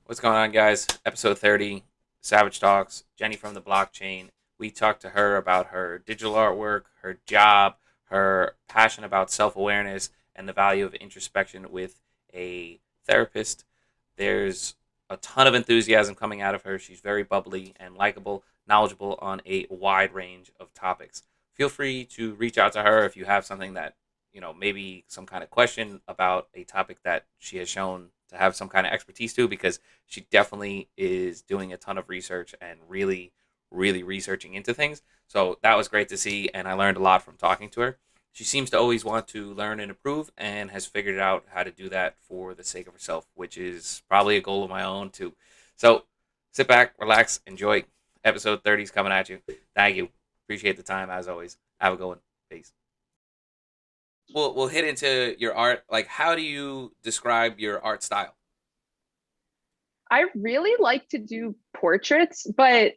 What's going on, guys? Episode 30, Savage Talks, Jenny from the blockchain. We talked to her about her digital artwork, her job, her passion about self awareness, and the value of introspection with a therapist. There's a ton of enthusiasm coming out of her. She's very bubbly and likable, knowledgeable on a wide range of topics. Feel free to reach out to her if you have something that, maybe some kind of question about a topic that she has shown to have some kind of expertise to, because she definitely is doing a ton of research and really, really researching into things. So that was great to see, and I learned a lot from talking to her. She seems to always want to learn and improve and has figured out how to do that for the sake of herself, which is probably a goal of my own too. So sit back, relax, enjoy. Episode 30 is coming at you. Thank you. Appreciate the time as always. Have a good one. Peace. We'll hit into your art. Like, how do you describe your art style? I really like to do portraits, but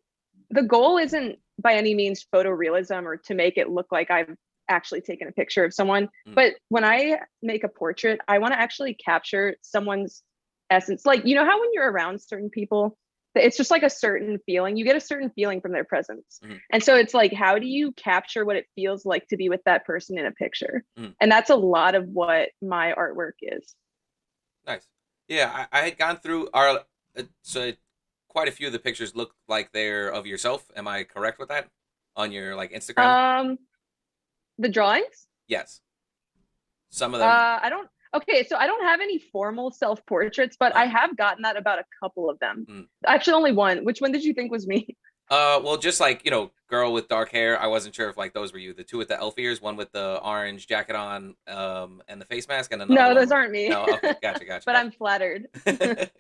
the goal isn't by any means photorealism or to make it look like I've actually taken a picture of someone. Mm, But when I make a portrait, I want to actually capture someone's essence. Like, you know how when you're around certain people, it's just like a certain feeling. You get a certain feeling from their presence. mm, And so it's like, how do you capture what it feels like to be with that person in a picture? mm. And that's a lot of what my artwork is. Nice. Yeah, I had gone through our so quite a few of the pictures look like they're of yourself. Am I correct with that? On your like Instagram? Um, the drawings. Yes. Some of them. I don't. Okay, so I don't have any formal self portraits, but I Uh, have gotten that about a couple of them. mm. Actually, only one. Which one did you think was me? Well, just like girl with dark hair. I wasn't sure if like those were you. The two with the elf ears, one with the orange jacket on, and the face mask, and another No, one those with. aren't me. No, okay, gotcha, gotcha, But I'm flattered. gotcha.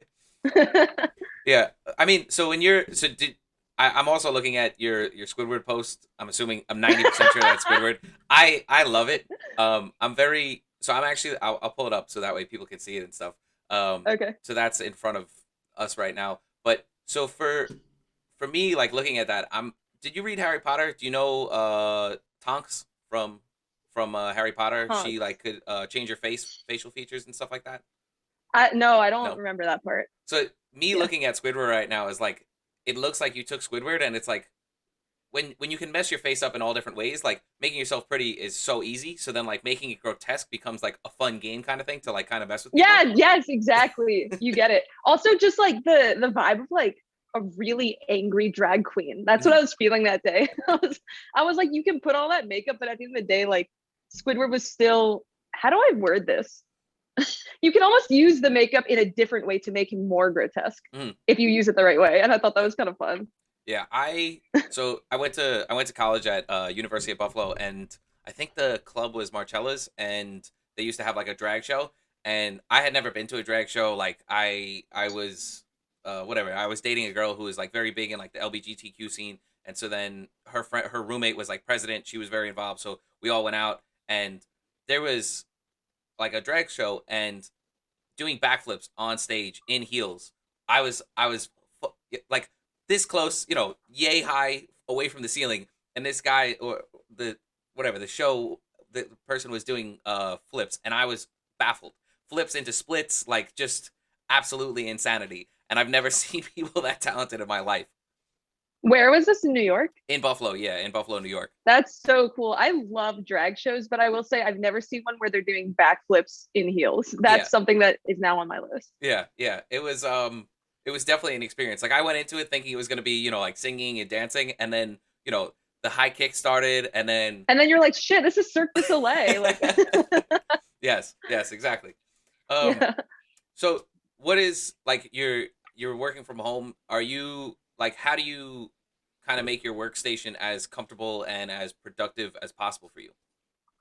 Yeah, I mean, so when you're so did I'm also looking at your Squidward post. I'm assuming I'm 90% sure that's Squidward. I love it. I'm very so I'm actually I'll pull it up so that way people can see it and stuff. Okay. So that's in front of us right now. But so for me, like looking at that, I'm. Did you read Harry Potter? Do you know Tonks from Harry Potter? She Hunks. like could change her facial features and stuff like that. No, I don't No. remember that part. So me Yeah. looking at Squidward right now is like it looks like you took Squidward and it's like when you can mess your face up in all different ways, like making yourself pretty is so easy. So then like making it grotesque becomes like a fun game kind of thing to like kind of mess with people. Yeah, yes, exactly. You get it. Also, just like the vibe of like a really angry drag queen. That's what Mhm. I was feeling that day. I was like, you can put all that makeup, but at the end of the day, like Squidward was still. How do I word this? You can almost use the makeup in a different way to make him more grotesque Mhm. if you use it the right way. And I thought that was kind of fun. Yeah, I went to college at University of Buffalo, and I think the club was Marcella's, and they used to have like a drag show, and I had never been to a drag show. Like I was whatever. I was dating a girl who was like very big in like the LGBTQ scene, and so then her roommate was like president. She was very involved, so we all went out, and there was like a drag show, and doing backflips on stage in heels. I was like this close, yay high away from the ceiling, and this guy or the whatever the show the person was doing flips, and I was baffled. Flips into splits, like just absolutely insanity. And I've never seen people that talented in my life. Where was this in New York? In Buffalo, yeah, in Buffalo, New York. That's so cool. I love drag shows, but I will say I've never seen one where they're doing backflips in heels. Yeah, That's something that is now on my list. yeah. It was definitely an experience. Like I went into it thinking it was gonna be, like singing and dancing, and then, the high kick started, and then And then you're like, shit, this is Cirque du Soleil. Like, yes, exactly. Um, yeah. so what is like you're working from home? Are you like how do you kind of make your workstation as comfortable and as productive as possible for you?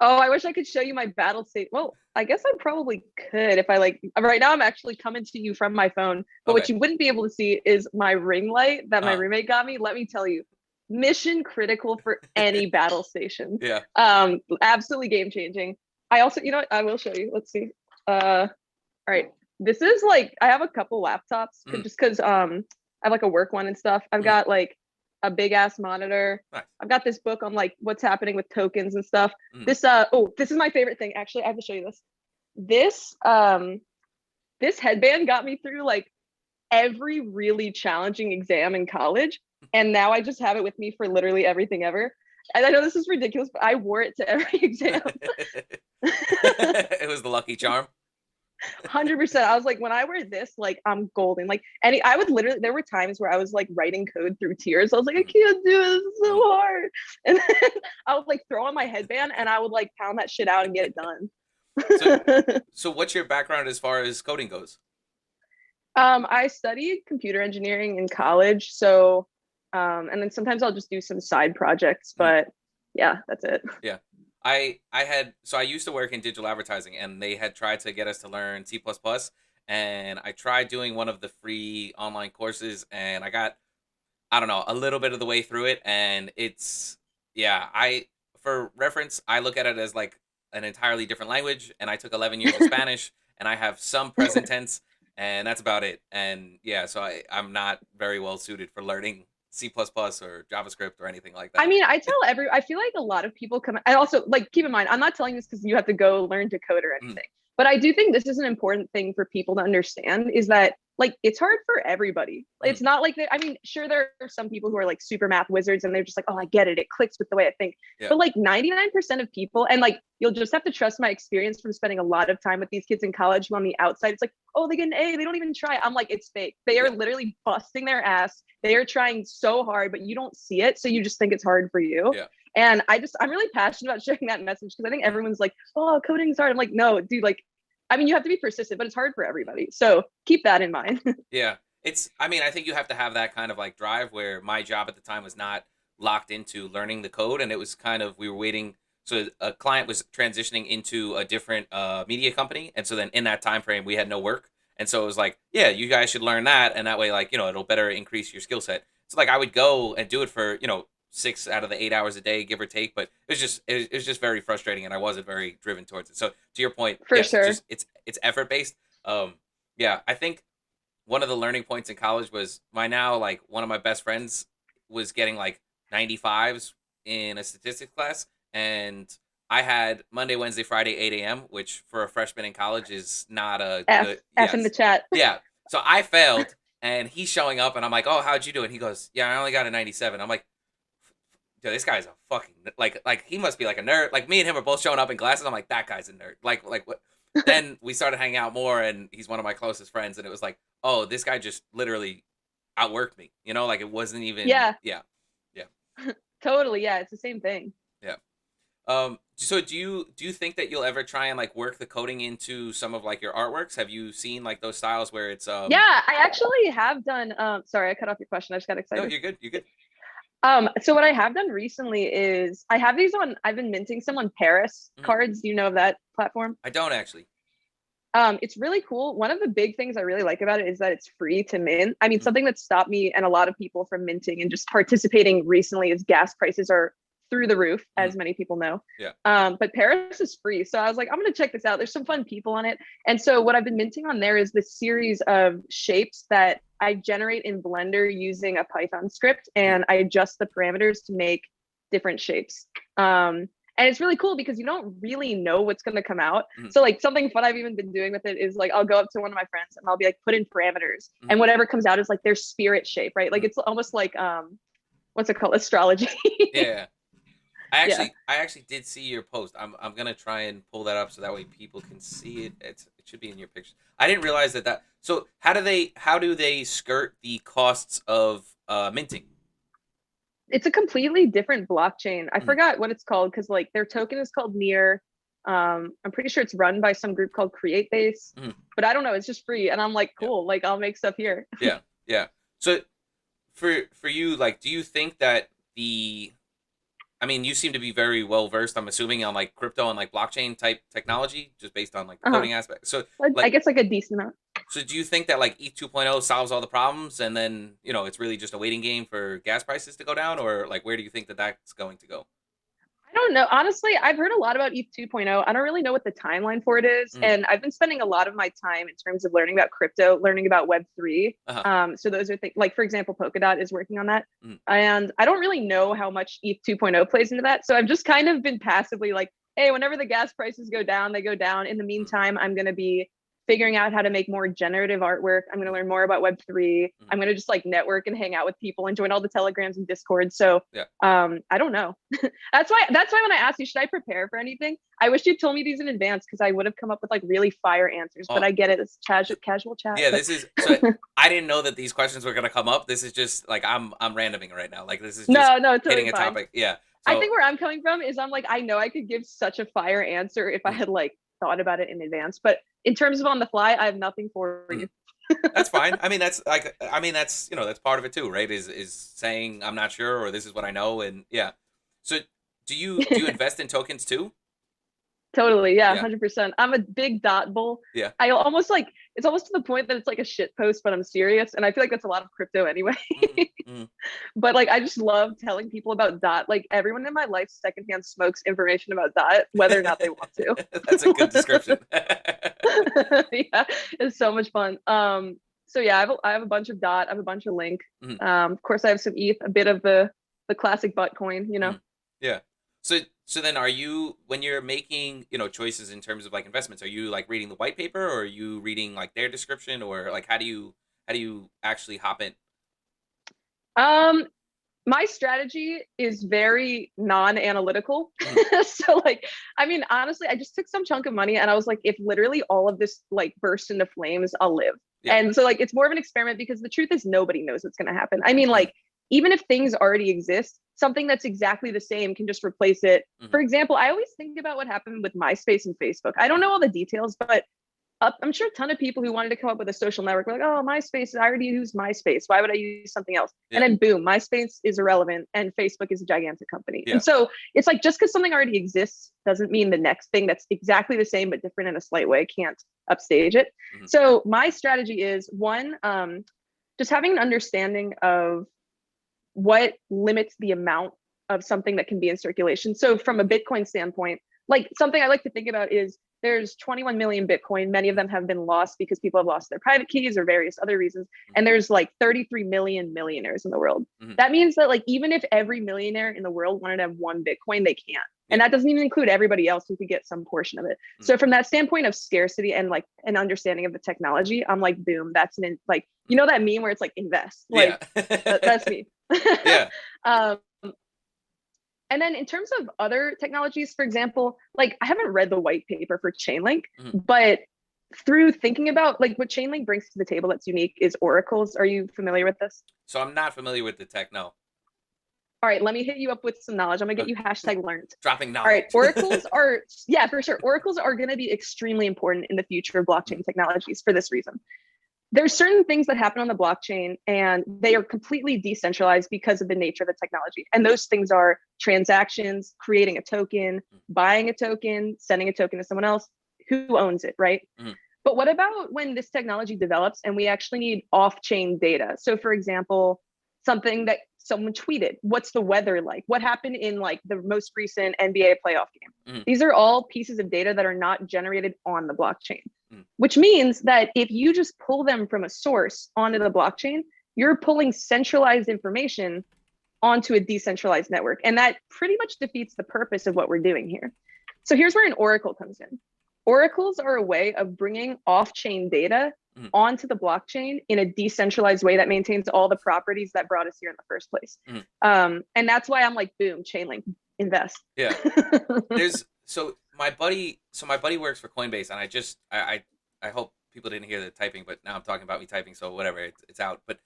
Oh, I wish I could show you my battle state. Well, I guess I probably could if I like. Right now, I'm actually coming to you from my phone, but what Okay. you wouldn't be able to see is my ring light that my Uh, roommate got me. Let me tell you, mission critical for any battle station. yeah. Absolutely game changing. I also, you know what? I will show you. Let's see. All right. This is like I have a couple laptops Mm, just because I have like a work one and stuff. I've mm, got like a big ass monitor. nice. I've got this book on like what's happening with tokens and stuff. Mm, This is my favorite thing actually. I have to show you this. This this headband got me through like every really challenging exam in college. And now I just have it with me for literally everything ever. And I know this is ridiculous, but I wore it to every exam. It was the lucky charm. 100%. I was like, when I wear this, like I'm golden. Like any, I would literally. There were times where I was like writing code through tears. I was like, I can't do it. This is so hard. And then I would like throw on my headband and I would like pound that shit out and get it done. So what's your background as far as coding goes? I studied computer engineering in college, so and then sometimes I'll just do some side projects, but yeah, that's it. Yeah. I used to work in digital advertising and they had tried to get us to learn C++, and I tried doing one of the free online courses and I don't know, a little bit of the way through it, and it's yeah, I for reference, I look at it as like an entirely different language, and I took 11 years of Spanish and I have some present tense, and that's about it. And yeah, so I'm not very well suited for learning C++ or JavaScript or anything like I that. mean, I feel like a lot of people come, I also like, keep in mind, I'm not telling this because you have to go learn to code or Mm, anything, but I do think this is an important thing for people to understand is that like, it's hard for everybody. mm, It's not like that. I mean, sure, there are some people who are like super math wizards and they're just like, oh, I get it. It clicks with the way I think. yeah, But like 99% of people, and like, you'll just have to trust my experience from spending a lot of time with these kids in college who on the outside, it's like, oh, they get an A, they don't even try. I'm like, it's fake. They are yeah, literally busting their ass. They are trying so hard, but you don't see it. So you just think it's hard for you. yeah. And I'm really passionate about sharing that message because I think everyone's like, oh, coding's hard. I'm like, no, dude, like, I mean, you have to be persistent, but it's hard for everybody. So keep that in mind. Yeah. I mean, I think you have to have that kind of like drive where my job at the time was not locked into learning the code. And it was kind of, we were waiting. So a client was transitioning into a different media company. And so then in that time frame, we had no work. And so it was like, yeah, you guys should learn that. And that way, like, it'll better increase your skill set. So like I would go and do it for, 6 out of the 8 hours a day, give or take. But it was just very frustrating, and I wasn't very driven towards it. So to your point, For yes, it's sure. just it's effort based. Yeah, I think one of the learning points in college was my now like one of my best friends was getting like 95s in a statistics class, and I had Monday, Wednesday, Friday 8 a.m., which for a freshman in college is not a good. F in the Yes, chat. yeah. So I failed, and he's showing up, and I'm like, oh, how'd you do? And he goes, yeah, I only got a 97. I'm like, dude, this guy's a fucking like he must be like a nerd. Like me and him are both showing up in glasses. I'm like, that guy's a nerd. Like what? Then we started hanging out more, and he's one of my closest friends, and it was like, oh, this guy just literally outworked me. Like it wasn't even. Yeah, Yeah, yeah, totally. Yeah, it's the same thing. yeah. So do you think that you'll ever try and like work the coding into some of like your artworks? Have you seen like those styles where it's Yeah, I actually have done sorry, I cut off your question. I just got no, excited. you're good, you're good. So what I have done recently is I have these on I've been minting some on Paris Mhm. cards. Do you know of that platform? I don't actually. It's really cool. One of the big things I really like about it is that it's free to mint. I mean, Mhm. something that stopped me and a lot of people from minting and just participating recently is gas prices are through the roof, Mhm. as many people know. Yeah. But Paris is free. So I was like, I'm going to check this out. There's some fun people on it. And so what I've been minting on there is this series of shapes that I generate in Blender using a Python script, Mhm. and I adjust the parameters to make different shapes. And it's really cool because you don't really know what's going to come out. Mhm. So like something fun I've even been doing with it is like I'll go up to one of my friends and I'll be like put in parameters, Mhm. and whatever comes out is like their spirit shape, right? Like Mhm. it's almost like what's it called? Astrology. Yeah. I Yeah. actually I actually did see your post. I'm gonna try and pull that up so that way people can see it. It should be in your pictures. I didn't realize that. So how do they skirt the costs of minting? It's a completely different blockchain. I Mhm. forgot what it's called because like their token is called Near. I'm pretty sure it's run by some group called Create Base, Mhm. but I don't know. It's just free, and I'm like, Yeah, cool. Like I'll make stuff here. yeah, yeah. So for you, like, do you think that the I mean, you seem to be very well versed. I'm assuming on like crypto and like blockchain type technology, just based on like the Uh-huh. coding aspect. So I like guess like a decent amount. So do you think that like ETH 2.0 solves all the problems, and then it's really just a waiting game for gas prices to go down, or like where do you think that that's going to go? I don't know. Honestly, I've heard a lot about ETH 2.0. I don't really know what the timeline for it is. Mm, And I've been spending a lot of my time in terms of learning about crypto, learning about Web3. uh-huh. So those are things like, for example, Polkadot is working on that. Mm, And I don't really know how much ETH 2.0 plays into that. So I've just kind of been passively like, hey, whenever the gas prices go down, they go down. In the mm, meantime, I'm going to be figuring out how to make more generative artwork. I'm going to learn more about Web3. Mhm. I'm going to just like network and hang out with people and join all the telegrams and discords. So Yeah. I don't know. That's why when I asked you, should I prepare for anything? I wish you told me these in advance because I would have come up with like really fire answers. But Oh, I get it. It's casual chat. yeah. But This is so. I didn't know that these questions were gonna come up. This is just like I'm randoming right now. Like this is just no, hitting totally a fine. topic. Yeah. I So think where I'm coming from is I'm like, I know I could give such a fire answer if I mm, had like thought about it in advance. But in terms of on the fly, I have nothing for mm, you. that's fine. I mean, that's like I mean that's that's part of it too, right? Is saying I'm not sure or this is what I know, and yeah. So do you invest in tokens too? Totally. Yeah, Yeah. 100%. I'm a big dot bull. Yeah. I almost like it's almost to the point that it's like a shit post, but I'm serious. And I feel like that's a lot of crypto anyway. Mm, mm. But like I just love telling people about dot. Like everyone in my life secondhand smokes information about dot, whether or not they want That's a good description. to. Yeah, it's so much fun. So yeah, I have a bunch of dot, I have a bunch of link. Mhm, Of course I have some ETH, a bit of the classic butt coin, you know. mhm. Yeah. So then are you when you're making, choices in terms of like investments, are you like reading the white paper or are you reading like their description or like how do you actually hop in? Um, my strategy is very non-analytical. Mhm, So like, I mean, honestly, I just took some chunk of money and I was like, if literally all of this like burst into flames, I'll live. yeah. And so like it's more of an experiment because the truth is nobody knows what's gonna happen. I mean, Mhm, like, even if things already exist, something that's exactly the same can just replace it. mhm, For example, I always think about what happened with MySpace and Facebook. I don't mhm, know all the details, but I'm sure a ton of people who wanted to come up with a social network were like, oh, MySpace, I already use MySpace. Why would I use something else? And yeah. then boom, MySpace is irrelevant and Facebook is a gigantic company. And Yeah. so it's like just because something already exists doesn't mean the next thing that's exactly the same but different in a slight way can't upstage it. Mhm, So my strategy is one, just having an understanding of what limits the amount of something that can be in circulation. So from a Bitcoin standpoint, like something I like to think about is there's 21 million Bitcoin. Many of them have been lost because people have lost their private keys or various other reasons. mhm, And there's like 33 million millionaires in the world. mhm. That means that like even if every millionaire in the world wanted to have one Bitcoin, they can't. Yeah. And that doesn't even include everybody else who could get some portion of it. Mhm, So from that standpoint of scarcity and like an understanding of the technology, I'm like, boom, that's an like, you mhm. know that meme where it's like invest, Yeah. like that's me. Yeah. um, and then in terms of other technologies, for example, like I haven't read the white paper for Chainlink, Mhm. but through thinking about like what Chainlink brings to the table that's unique is oracles. Are you familiar with this? So I'm not familiar with the tech, no. All right, let me hit you up with some knowledge. I'm gonna get Okay. you hashtag learned. Dropping All right, knowledge. oracles are, yeah, for sure. Oracles are going to be extremely important in the future of Mhm, blockchain technologies for this reason. There's certain things that happen on the blockchain and they are completely decentralized because of the nature of the technology. And those things are transactions, creating a token, buying a token, sending a token to someone else. Who owns it, right? mhm, But what about when this technology develops and we actually need off-chain data? So for example, something that someone tweeted, what's the weather like? What happened in like the most recent NBA playoff game? mhm, These are all pieces of data that are not generated on the blockchain, mhm. which means that if you just pull them from a source onto the blockchain, you're pulling centralized information onto a decentralized network. And that pretty much defeats the purpose of what we're doing here. So here's where an oracle comes in. Oracles are a way of bringing off-chain data Mhm, onto the blockchain in a decentralized way that maintains all the properties that brought us here in the first place. mhm. And that's why I'm like, boom, Chainlink, invest. Yeah. There's so my buddy works for Coinbase and I hope people didn't hear the typing, but now I'm talking about me typing, so whatever, it's out. But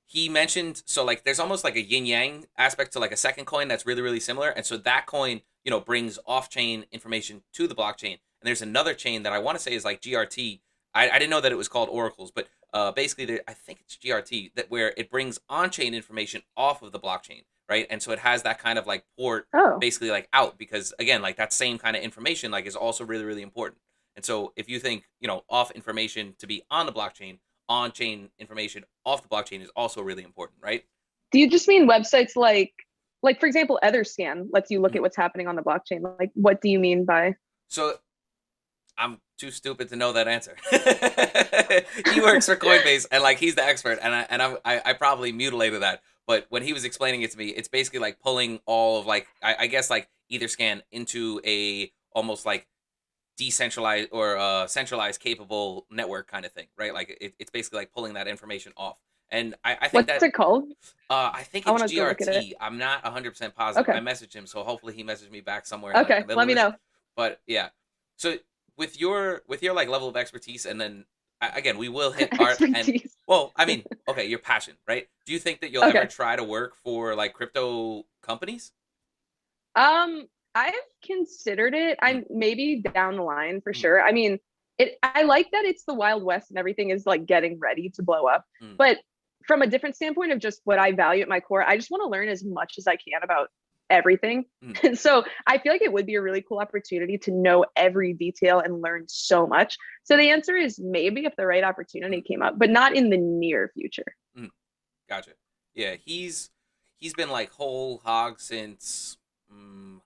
he mentioned so like there's almost like a yin yang aspect to like a second coin that's really really similar, and so that coin brings off chain information to the blockchain, and there's another chain that I want to say is like GRT. I didn't know that it was called oracles, but basically I think it's GRT that where it brings on chain information off of the blockchain, right? And so it has that kind of like port Oh, basically like out because again like that same kind of information like is also really really important. And so if you think off information to be on the blockchain, on chain information off the blockchain is also really important, right? do you just mean websites like for example, Etherscan lets you look Mhm. at what's happening on the blockchain? Like, what do you mean by? So I'm too stupid to know that answer. He works for Coinbase and like he's the expert, and I probably mutilated that. But when he was explaining it to me, it's basically like pulling all of like I guess like Etherscan into a almost like decentralized or centralized capable network kind of thing, right? Like it's basically like pulling that information off. And I think What's that it called? I think I it's want to go look at it. GRT. I'm not 100% positive. I Okay. messaged him, so hopefully he messaged me back somewhere in like the Okay. middle Let of me this. know. But yeah, so with your like level of expertise, and then again, we will hit art and Expertise. well, I mean, okay, your passion, right? Do you think that you'll ever Okay. try to work for like crypto companies? I've considered it. Mm, I'm maybe down the line for mm, sure. I mean, I like that it's the Wild West and everything is like getting ready to blow up. mm, But from a different standpoint of just what I value at my core, I just want to learn as much as I can about everything. mm, And so I feel like it would be a really cool opportunity to know every detail and learn so much. So the answer is maybe if the right opportunity mm, came up, but not in the near future. mm. Gotcha. Yeah, he's been like whole hog since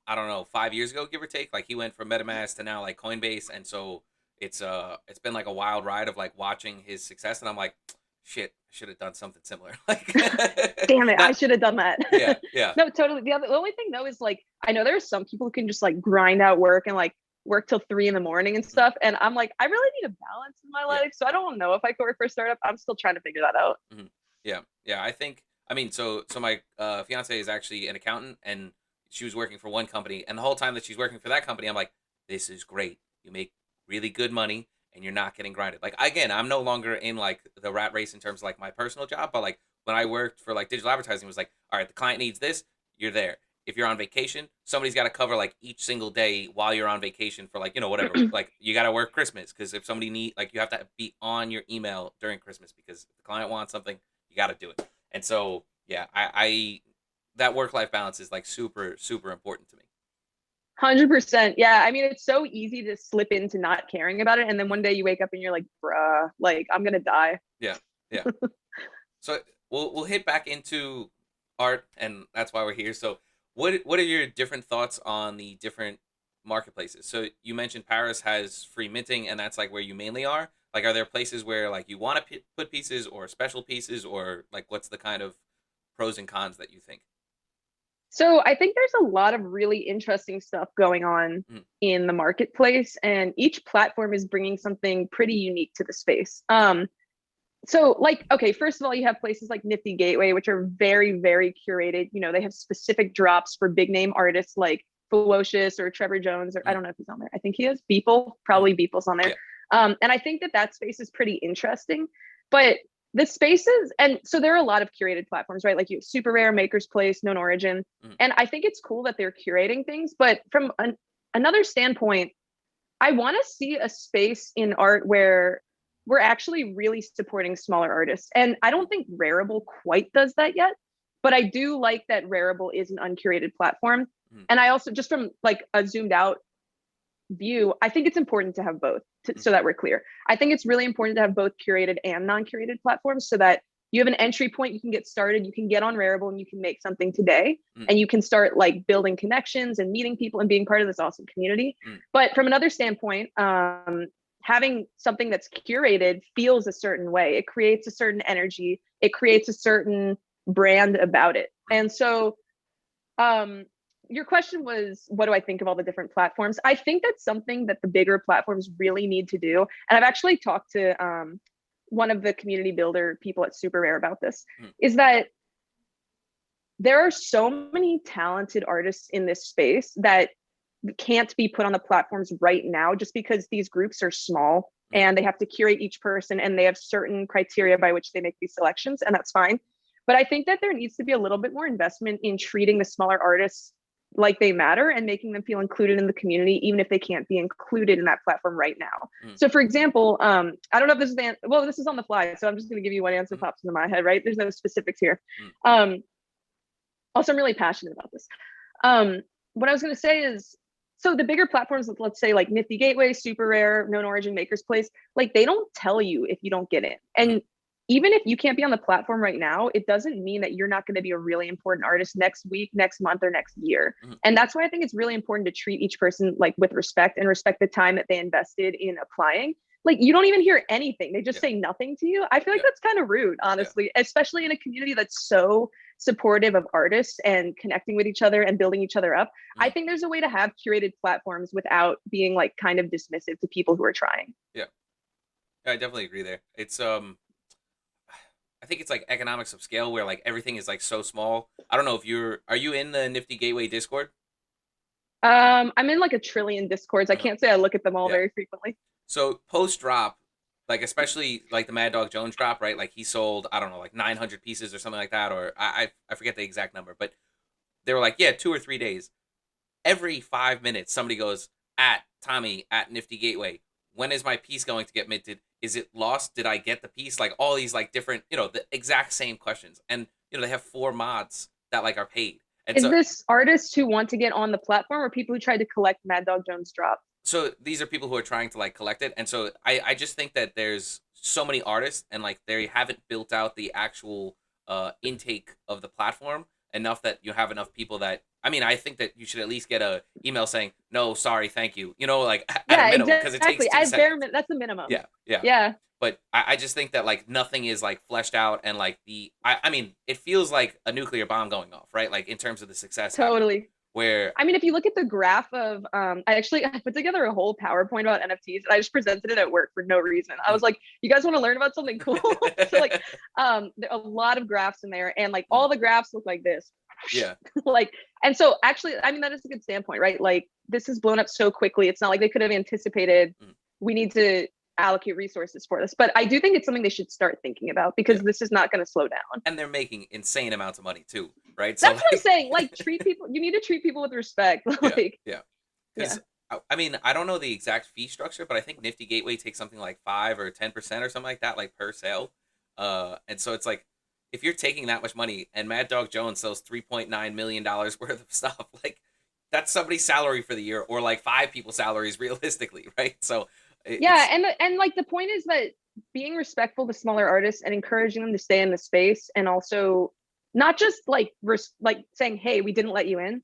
I don't know 5 years ago, give or take. Like he went from MetaMask to now like Coinbase, and so it's been like a wild ride of like watching his success, and I'm like, shit, I should have done something similar. Like, Damn it, I not should have done that. yeah, yeah, No, totally. The only thing though is like I know there are some people who can just like grind out work and like work till 3 in the morning and mm, stuff. And I'm like, I really need a balance in my yeah. life. So I don't know if I could work for a startup. I'm still trying to figure that out. Mhm. Yeah, yeah. I mean, so my fiance is actually an accountant, and she was working for one company, and the whole time that she's working for that company, I'm like, this is great. You make really good money, and you're not getting grinded. Like again, I'm no longer in like the rat race in terms of like my personal job, but like when I worked for like digital advertising, it was like, all right, the client needs this, you're there. If you're on vacation, somebody's got to cover like each single day while you're on vacation for like whatever. Like you got to work Christmas because if somebody need like you have to be on your email during Christmas because if the client wants something, you got to do it. And so yeah, I that work life balance is like super super important to me. 100%. Yeah. I mean, it's so easy to slip into not caring about it. And then Mm, one day you wake up and you're like, bruh, like I'm going to die. yeah, yeah. So we'll hit back into art, and that's why we're here. So what are your different thoughts on the different marketplaces? So you mentioned Paris has free minting, and that's like where you mainly are. Like, are there places where like you want to put pieces or special pieces, or like what's the kind of pros and cons that you think? So I think there's a lot of really interesting stuff going on Mm, in the marketplace, and each platform is bringing something pretty unique to the space. mm, So like, okay, first of all, you have places like Nifty Gateway, which are very, very curated. You know, they have specific drops for big name artists like Ferocious or Trevor Jones, or I mm, don't know if he's on there. I think he is. Beeple, mm, probably Beeple's on there. yeah. And I think that that space is pretty interesting. But the spaces, and so there are a lot of curated platforms, right? Like you have Super Rare, Maker's Place, Known Origin. Mm, And I think it's cool that they're curating things. But from another standpoint, I want to see a space in art where we're actually really supporting smaller artists. And I mm, don't think Rarible quite does that yet, but I do like that Rarible is an uncurated platform. mm, And I also, just from like a zoomed out view, I think it's important to have both mm, so that we're clear. I think it's really important to have both curated and non-curated platforms so that you have an entry point, you can get started, you can get on Rarible and you can make something today mm, and you can start like building connections and meeting people and being part of this awesome community. mm, But from another standpoint, having something that's curated feels a certain way. It creates a certain energy. It creates a certain brand about it. mm, And so um, your question was, what do I think of all the different platforms? I think that's something that the bigger platforms really need to do. And I've actually talked to one of the community builder people at Super Rare about this, mm, is that there are so many talented artists in this space that can't be put on the platforms right now just because these groups are small mm, and they have to curate each person and they have certain criteria by which they make these selections, and that's fine. But I think that there needs to be a little bit more investment in treating the smaller artists like they matter and making them feel included in the community, even if they can't be included in that platform right now. mm, So for example, I don't know if this is well, this is on the fly, so I'm just going to give you what answer mm, pops into my head, right? There's no specifics here. mm, Um, Also, I'm really passionate about this. What I was going to say is, so the bigger platforms, let's say like Nifty Gateway, Super Rare, Known Origin, Maker's Place, like they don't tell you if you don't get in. mm, And even if you can't be on the platform right now, it doesn't mean that you're not going to be a really important artist next week, next month, or next year. mm, And that's why I think it's really important to treat each person like with respect and respect the time that they invested in applying. like you don't even hear anything. They just Yeah. say nothing to you. I feel like Yeah. that's kind of rude, Yeah. honestly, especially in a community that's so supportive of artists and connecting with each other and building each other up. I Mhm. think there's a way to have curated platforms without being like kind of dismissive to people who are trying. Yeah. I definitely agree there. It's I think it's like economics of scale where like everything is like so small. I don't know if are you in the Nifty Gateway Discord? I'm in like a trillion discords. I Uh-huh. can't say I look at them all Yeah. very frequently. So post drop, like especially like the Mad Dog Jones drop, right? Like he sold, I don't know, like 900 pieces or something like that, or I forget the exact number, but they were like, yeah, 2 or 3 days. Every 5 minutes, somebody goes at Tommy at Nifty Gateway. When is my piece going to get minted? Is it lost? Did I get the piece? Like all these like different, the exact same questions, and they have 4 mods that like are paid, and Is so this artists who want to get on the platform or people who tried to collect Mad Dog Jones drop? these are people who are trying to like collect it, and so I just think that there's so many artists and like they haven't built out the actual intake of the platform enough that you have enough people that I mean I think that you should at least get a email saying no, sorry, thank you, like at a Yeah, minimum because it takes exactly. two At bare seconds. minimum, that's the minimum. Yeah, yeah. Yeah, But I just think that like nothing is like fleshed out and like I mean it feels like a nuclear bomb going off, right? Like in terms of the success happening totally. where I mean, if you look at the graph of, I put together a whole PowerPoint about NFTs and I just presented it at work for no reason. I was like, you guys want to learn about something cool? So like, there are a lot of graphs in there and like all the graphs look like this. yeah. Like, and so actually, I mean, that is a good standpoint, right? Like this has blown up so quickly. It's not like they could have anticipated we need to allocate resources for this. But I do think it's something they should start thinking about because Yeah. this is not going to slow down. And they're making insane amounts of money too, right? So That's what I'm like saying. Like treat people, you need to treat people with respect. yeah, Like, yeah. yeah. Because I mean, I don't know the exact fee structure, but I think Nifty Gateway takes something like 5 or 10% or something like that, like per sale. And so it's like if you're taking that much money and Mad Dog Jones sells $3.9 million worth of stuff, like that's somebody's salary for the year, or like 5 people's salaries realistically, right? So Yeah, it's and like the point is that being respectful to smaller artists and encouraging them to stay in the space and also not just like like saying, "Hey, we didn't let you in."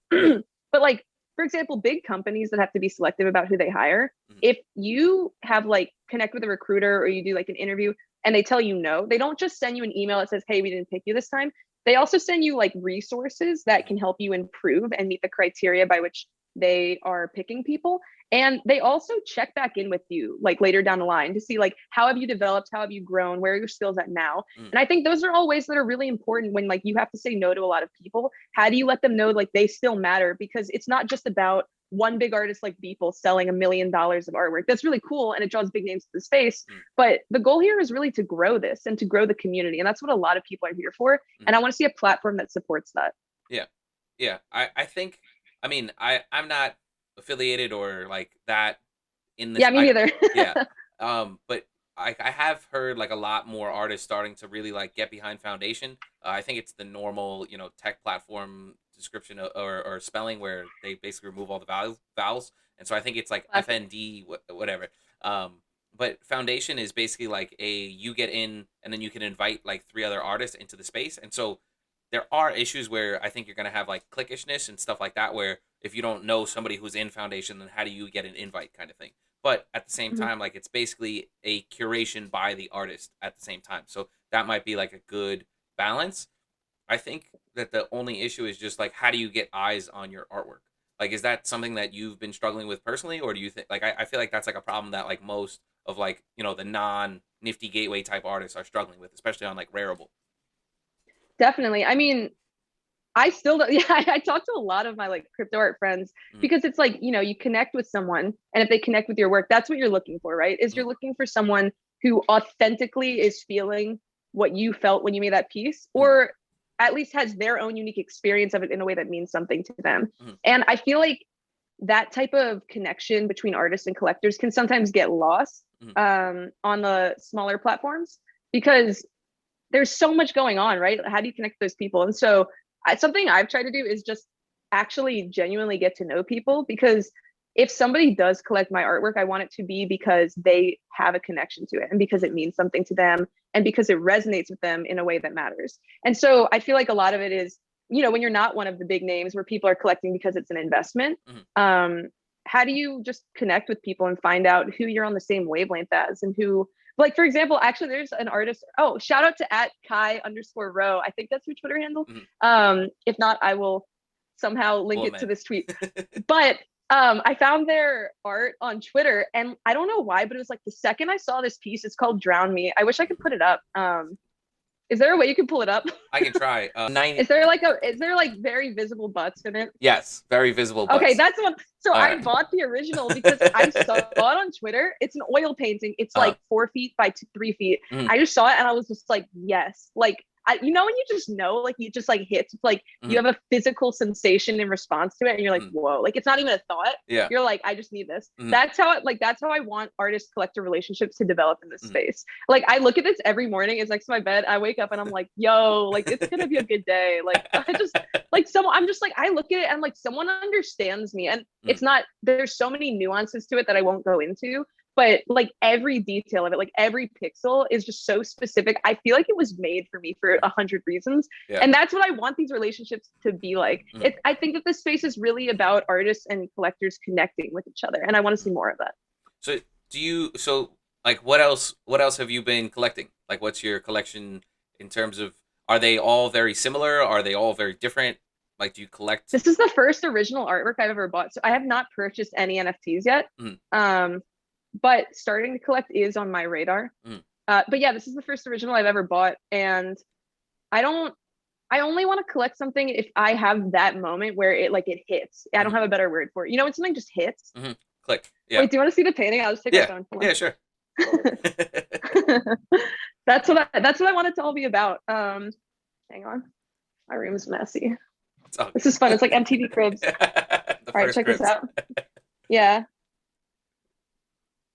But like for example, big companies that have to be selective about who they hire, Mhm. if you have like connect with a recruiter or you do like an interview and they tell you no, they don't just send you an email that says, "Hey, we didn't pick you this time." They also send you like resources that can help you improve and meet the criteria by which they are picking people. And they also check back in with you like later down the line to see like how have you developed, how have you grown, where are your skills at now. Mhm. And I think those are all ways that are really important when like you have to say no to a lot of people. How do you let them know like they still matter? Because it's not just about one big artist like Beeple selling $1 million of artwork. That's really cool and it draws big names to the space. Mhm. But the goal here is really to grow this and to grow the community. And that's what a lot of people are here for. Mhm. And I want to see a platform that supports that. Yeah, yeah. I think I mean I'm not affiliated or like that in this. Yeah, me neither. Yeah, but I have heard like a lot more artists starting to really like get behind Foundation. I think it's the normal tech platform description or spelling where they basically remove all the vowels, and so I think it's like Classic. FND whatever. But Foundation is basically like you get in and then you can invite like 3 other artists into the space, and so there are issues where I think you're gonna have like clickishness and stuff like that, where if you don't know somebody who's in Foundation, then how do you get an invite kind of thing. But at the same Mhm. time, like it's basically a curation by the artist at the same time, so that might be like a good balance. I think that the only issue is just like how do you get eyes on your artwork. Like is that something that you've been struggling with personally, or do you think like I feel like that's like a problem that like most of like the non Nifty Gateway type artists are struggling with, especially on like Rarible. Definitely. I mean, I still don't, yeah, I talk to a lot of my like crypto art friends Mm-hmm. because it's like, you connect with someone and if they connect with your work, that's what you're looking for, right? Is you're looking for someone who authentically is feeling what you felt when you made that piece Mm-hmm. or at least has their own unique experience of it in a way that means something to them. Mm-hmm. And I feel like that type of connection between artists and collectors can sometimes get lost Mm-hmm. on the smaller platforms because there's so much going on, right? How do you connect those people? And so something I've tried to do is just actually genuinely get to know people because if somebody does collect my artwork, I want it to be because they have a connection to it and because it means something to them and because it resonates with them in a way that matters. And so I feel like a lot of it is, when you're not one of the big names where people are collecting because it's an investment, Mm-hmm. how do you just connect with people and find out who you're on the same wavelength as, and who, like, for example, actually there's an artist, oh, shout out to at Kai_row. I think that's your Twitter handle. If not, I will somehow link it to this tweet. But I found their art on Twitter, and I don't know why, but it was like the second I saw this piece, it's called Drown Me. I wish I could put it up. Is there a way you can pull it up? I can try. Is there like very visible butts in it? Yes, very visible butts. Okay, that's one. So I bought the original because I saw it on Twitter. It's an oil painting. It's like 4 feet by 3 feet. I just saw it and I was just like, yes. Like, you know, when you just know, like, you just like hits, like you have a physical sensation in response to it, and you're like, whoa, like it's not even a thought. Yeah. You're like, I just need this. That's how I want artist collector relationships to develop in this space. Like, I look at this every morning. It's next to my bed. I wake up and I'm like, yo, like it's gonna be a good day. Like, I just like I'm just like, I look at it and like someone understands me, and it's not. There's so many nuances to it that I won't go into. But like every detail of it, like every pixel is just so specific. I feel like it was made for me for 100 reasons. And that's what I want these relationships to be like. I think that this space is really about artists and collectors connecting with each other. And I want to see more of that. So like what else have you been collecting? Like, what's your collection in terms of, are they all very similar? Are they all very different? Like, do you collect? This is the first original artwork I've ever bought. So I have not purchased any NFTs yet. But starting to collect is on my radar. But yeah, this is the first original I've ever bought, and I only want to collect something if I have that moment where it hits. I don't have a better word for it. You know, when something just hits. Click. Yeah. Wait, do you want to see the painting? I'll just take my phone. Yeah, sure. That's what I want it to all be about. Hang on, my room's messy. This is fun. It's like MTV Cribs. All right, check this out. Yeah.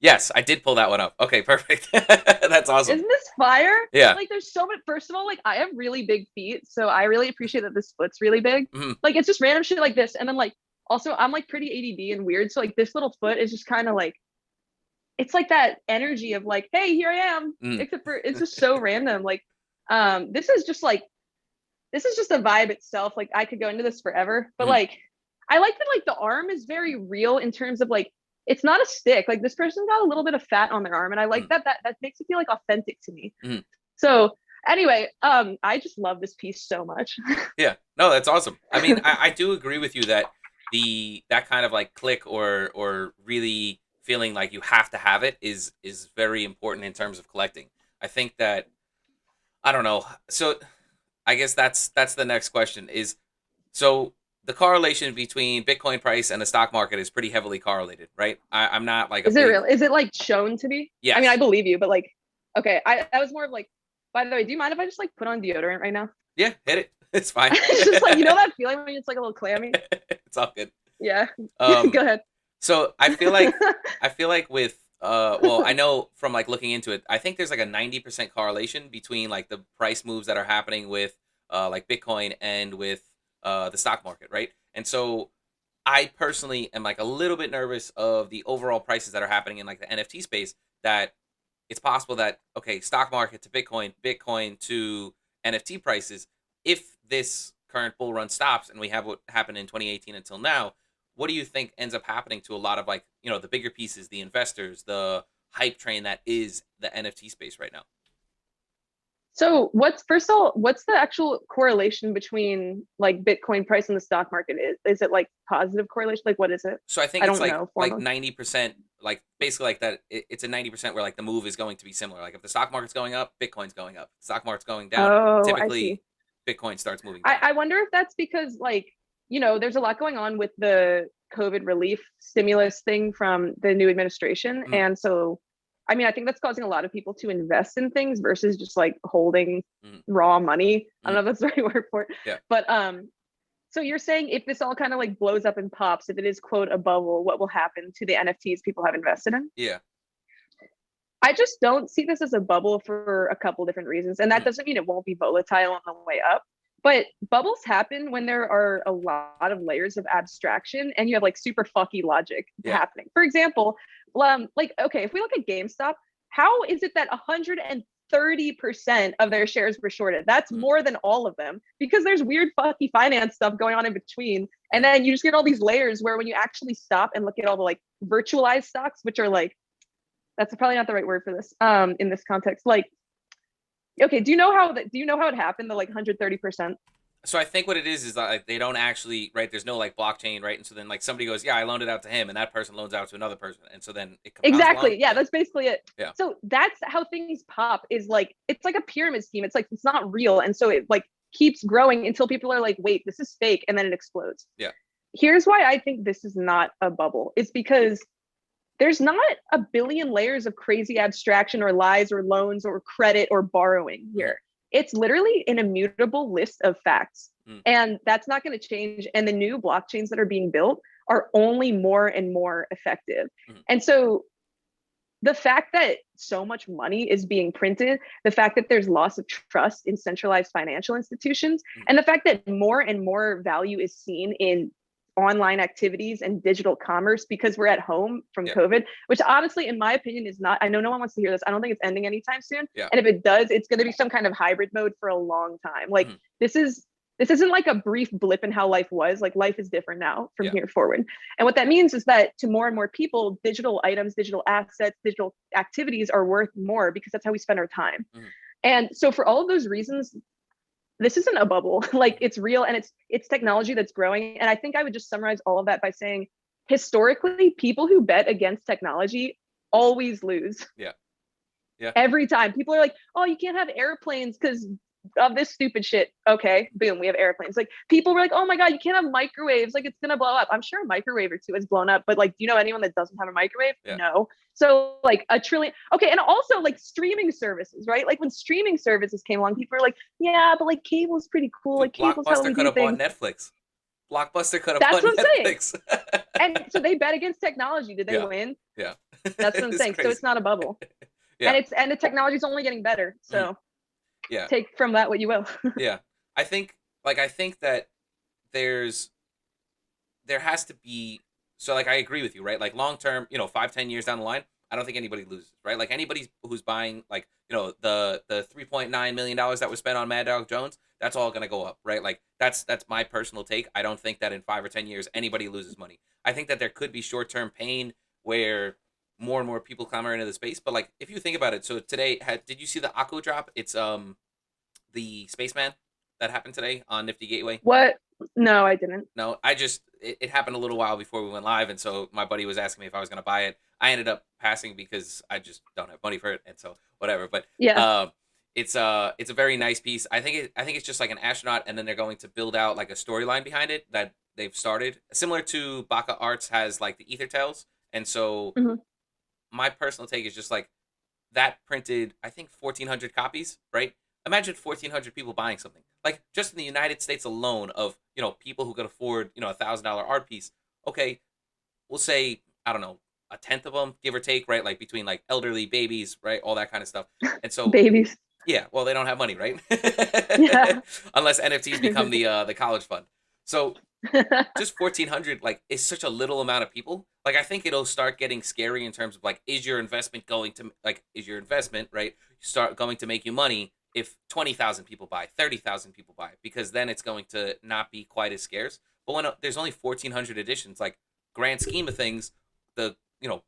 Yes, I did pull that one up. Okay, perfect. That's awesome. Isn't this fire? Yeah. Like, there's so much. First of all, like, I have really big feet, so I really appreciate that this foot's really big. Like, it's just random shit like this, and then like, also, I'm like pretty ADD and weird, so like this little foot is just kind of like, it's like that energy of like, hey, here I am. Except for it's just so random. Like, this is just a vibe itself. Like, I could go into this forever, but like, I like that like the arm is very real in terms of like, it's not a stick. Like, this person got a little bit of fat on their arm, and I like that makes it feel like authentic to me. So anyway, I just love this piece so much. Yeah, no, that's awesome. I mean, I do agree with you that that kind of like click or really feeling like you have to have it is very important in terms of collecting. I think that, I don't know. So I guess that's the next question is, so the correlation between Bitcoin price and the stock market is pretty heavily correlated, right? I'm not like, is it real? Is it like shown to be? Yeah. I mean, I believe you, but like, okay, I was more of like, by the way, do you mind if I just like put on deodorant right now? Yeah, hit it. It's fine. It's just like, you know that feeling when it's like a little clammy? It's all good. Yeah. Go ahead. So I feel like with well, I know from like looking into it, I think there's like a 90% correlation between like the price moves that are happening with like Bitcoin and with the stock market, right? And so I personally am like a little bit nervous of the overall prices that are happening in like the NFT space, that it's possible that, okay, stock market to Bitcoin, Bitcoin to NFT prices, if this current bull run stops and we have what happened in 2018 until now, what do you think ends up happening to a lot of like, you know, the bigger pieces, the investors, the hype train that is the NFT space right now? So what's the actual correlation between like Bitcoin price and the stock market? Is it like positive correlation? Like, what is it? So I think it's like 90%, like basically like that. It's a 90% where like the move is going to be similar. Like if the stock market's going up, Bitcoin's going up. Stock market's going down. Typically Bitcoin starts moving down. I wonder if that's because like, you know, there's a lot going on with the COVID relief stimulus thing from the new administration. And so, I mean, I think that's causing a lot of people to invest in things versus just like holding raw money. I don't know if that's the right word for it. Yeah. But so you're saying if this all kind of like blows up and pops, if it is quote a bubble, what will happen to the NFTs people have invested in? Yeah. I just don't see this as a bubble for a couple different reasons. And that doesn't mean it won't be volatile on the way up. But bubbles happen when there are a lot of layers of abstraction and you have like super fucky logic happening. For example, like, okay, if we look at GameStop, how is it that 30% of their shares were shorted. That's Mm, more than all of them because there's weird fucky finance stuff going on in between. And mm, then you just get all these layers where when you actually stop and look at all the like virtualized stocks, which are like, that's probably not the right word for this in this context. Like, okay, do you know how it happened, the like 130%? So I think what it is that like, they don't actually right. There's no like blockchain, right? And so then like somebody goes, yeah, I loaned it out to him, and that person loans out to another person, and so then it compounds along. Exactly. Yeah, Yeah, that's basically it. yeah, So that's how things pop is like it's like a pyramid scheme. It's like it's not real. And so it like keeps growing until people are like, wait, this is fake, and then it explodes. yeah. Here's why I think this is not a bubble. It's because there's not a billion layers of crazy abstraction or lies or loans or credit or borrowing Mm, here. It's literally an immutable list of facts. mm, And that's not going to change. And the new blockchains that are being built are only more and more effective. mm, And so the fact that so much money is being printed, the fact that there's loss of trust in centralized financial institutions, mm. and the fact that more and more value is seen in online activities and digital commerce because we're at home from Yeah, COVID, which honestly, in my opinion, is not, I know no one wants to hear this. I don't think it's ending anytime soon. yeah. And if it does, it's going to be some kind of hybrid mode for a long time. Like Mm, this is, this isn't like a brief blip in how life was. Like life is different now from yeah, here forward. And what that means is that to more and more people, digital items, digital assets, digital activities are worth more because that's how we spend our time. mm, And so for all of those reasons, this isn't a bubble. Like mm, it's real and it's technology that's growing. And I think I would just summarize all of that by saying historically, people who bet against technology always lose. yeah, yeah. Every time. People are like, oh, you can't have airplanes because of this stupid shit. Okay, boom, we have airplanes. Like people were like, oh my god, you can't have microwaves. Like it's gonna blow up. I'm sure a microwave or two has blown up, but like, do you know anyone that doesn't have a microwave? Yeah. No. So like a trillion. Okay, and also like streaming services, right? Like when streaming services came along, people were like, yeah, but like cable's pretty cool. Dude, Like cable's how Blockbuster we could do have bought things. Netflix. Blockbuster could have That's bought what I'm saying. Netflix. And so they bet against technology. Did they Yeah, win? yeah. That's what I'm It's saying. So it's crazy. not a bubble. Yeah, And the technology's only getting better. mm, So yeah, take from that what you will. yeah. I think that there's there has to be so like I agree with you, right? Like long term, 5, 10 years down the line, I don't think anybody loses, right? Like anybody who's buying like, the $3.9 million that was spent on Mad Dog Jones, that's all gonna go up, right? Like that's my personal take. I don't think that in 5 or 10 years anybody loses money. I think that there could be short term pain where more and more people clamor into the space. But like if you think about it, so today did you see the Akko drop? It's the spaceman that happened today on Nifty Gateway. What? No, I didn't. No, it happened a little while before we went live, and so my buddy was asking me if I was gonna buy it. I ended up passing because I just don't have money for it, and so whatever. But Yeah. it's a very nice piece. I think it's just like an astronaut, and then they're going to build out like a storyline behind it that they've started, similar to Baka Arts has like the Ether Tales, and so Mhm. my personal take is just like that printed I think 1,400 copies, right? Imagine 1,400 people buying something. Like just in the United States alone of, people who could afford, $1,000 art piece. Okay, we'll say, I don't know, a tenth of them, give or take, right? Like between like elderly babies, right? All that kind of stuff. And so, Babies. yeah, well, they don't have money, right? Yeah. Unless NFTs become the college fund. So just 1,400 like is such a little amount of people. Like I think it'll start getting scary in terms of like is your investment, right, start going to make you money if 20,000 people buy, 30,000 people buy, because then it's going to not be quite as scarce. But when there's only 1,400 editions, like grand scheme of things, the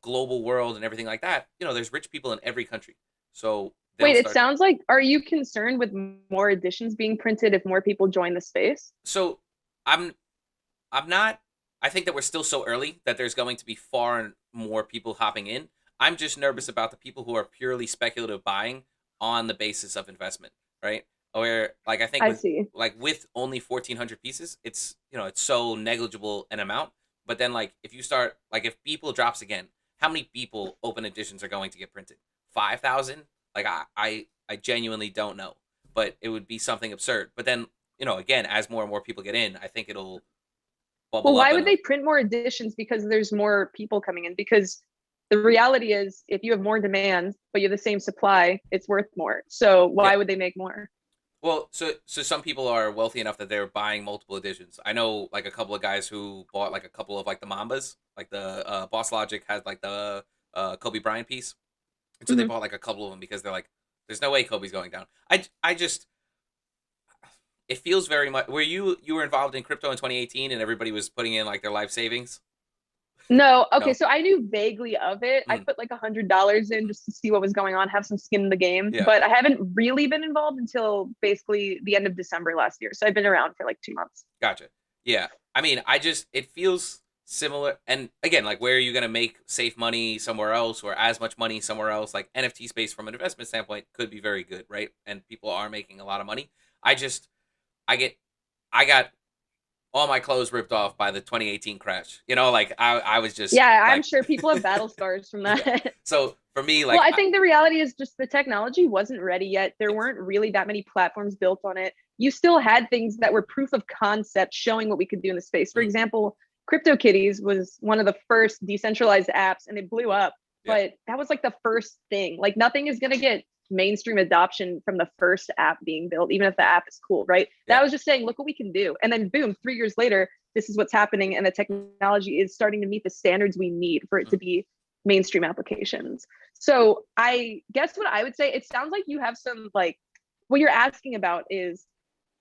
global world and everything like that, there's rich people in every country. So they'll Wait, it start. sounds like, are you concerned with more editions being printed if more people join the space? So I'm I'm not. I think that we're still so early that there's going to be far more people hopping in. I'm just nervous about the people who are purely speculative buying on the basis of investment, right? Where like I think I with see. like with only 1,400 pieces, it's so negligible an amount. But then like if you start like if people drops again, how many people open editions are going to get printed? 5,000? Like I genuinely don't know, but it would be something absurd. But then again, as more and more people get in, I think it'll Well, bubble up why in would a they print more editions? Because there's more people coming in. Because the reality is, if you have more demand, but you have the same supply, it's worth more. So yeah. why would they make more? Well, so some people are wealthy enough that they're buying multiple editions. I know like a couple of guys who bought like a couple of like the Mambas, like the Boss Logic has like the Kobe Bryant piece, and so they Mhm. bought like a couple of them because they're like, There's no way Kobe's going down. I just it feels very much. Were you were involved in crypto in 2018 and everybody was putting in like their life savings? No, okay, No. so I knew vaguely of it. I Mm, put like $100 in just to see what was going on, have some skin in the game, yeah. but I haven't really been involved until basically the end of December last year. So I've been around for like 2 months. Gotcha. Yeah. I mean, I just it feels similar. And again, like where are you gonna make safe money somewhere else or as much money somewhere else? Like NFT space from an investment standpoint could be very good, right? And people are making a lot of money. I just I get I got all my clothes ripped off by the 2018 crash. You know, like I was just Yeah, I'm like sure people have battle scars from yeah. that. So for me, Well, like I think the reality is just the technology wasn't ready yet. There yes. weren't really that many platforms built on it. You still had things that were proof of concept showing what we could do in the space. For Mm, example, CryptoKitties was one of the first decentralized apps and it blew up, yeah. but that was like the first thing. Like nothing is going to get mainstream adoption from the first app being built, even if the app is cool, right? Yeah. That was just saying, look what we can do. And then boom, 3 years later, this is what's happening. And the technology is starting to meet the standards we need for it Mm, to be mainstream applications. So I guess what I would say, it sounds like you have some like what you're asking about is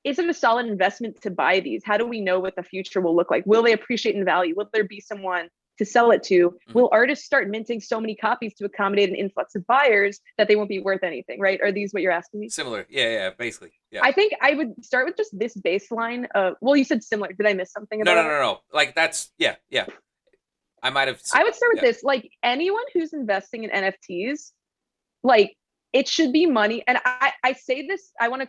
it a solid investment to buy these? How do we know what the future will look like? Will they appreciate in value? Will there be someone to sell it to? mhm. Will artists start minting so many copies to accommodate an influx of buyers that they won't be worth anything, right? Are these what you're asking me? Similar. Yeah, yeah, basically. Yeah. I think I would start with just this baseline of, well, you said similar. Did I miss something No, no, about it? no, no. Like that's yeah, yeah. I might have I would start with yeah. this. Like anyone who's investing in NFTs, like it should be money. And I say this, I want to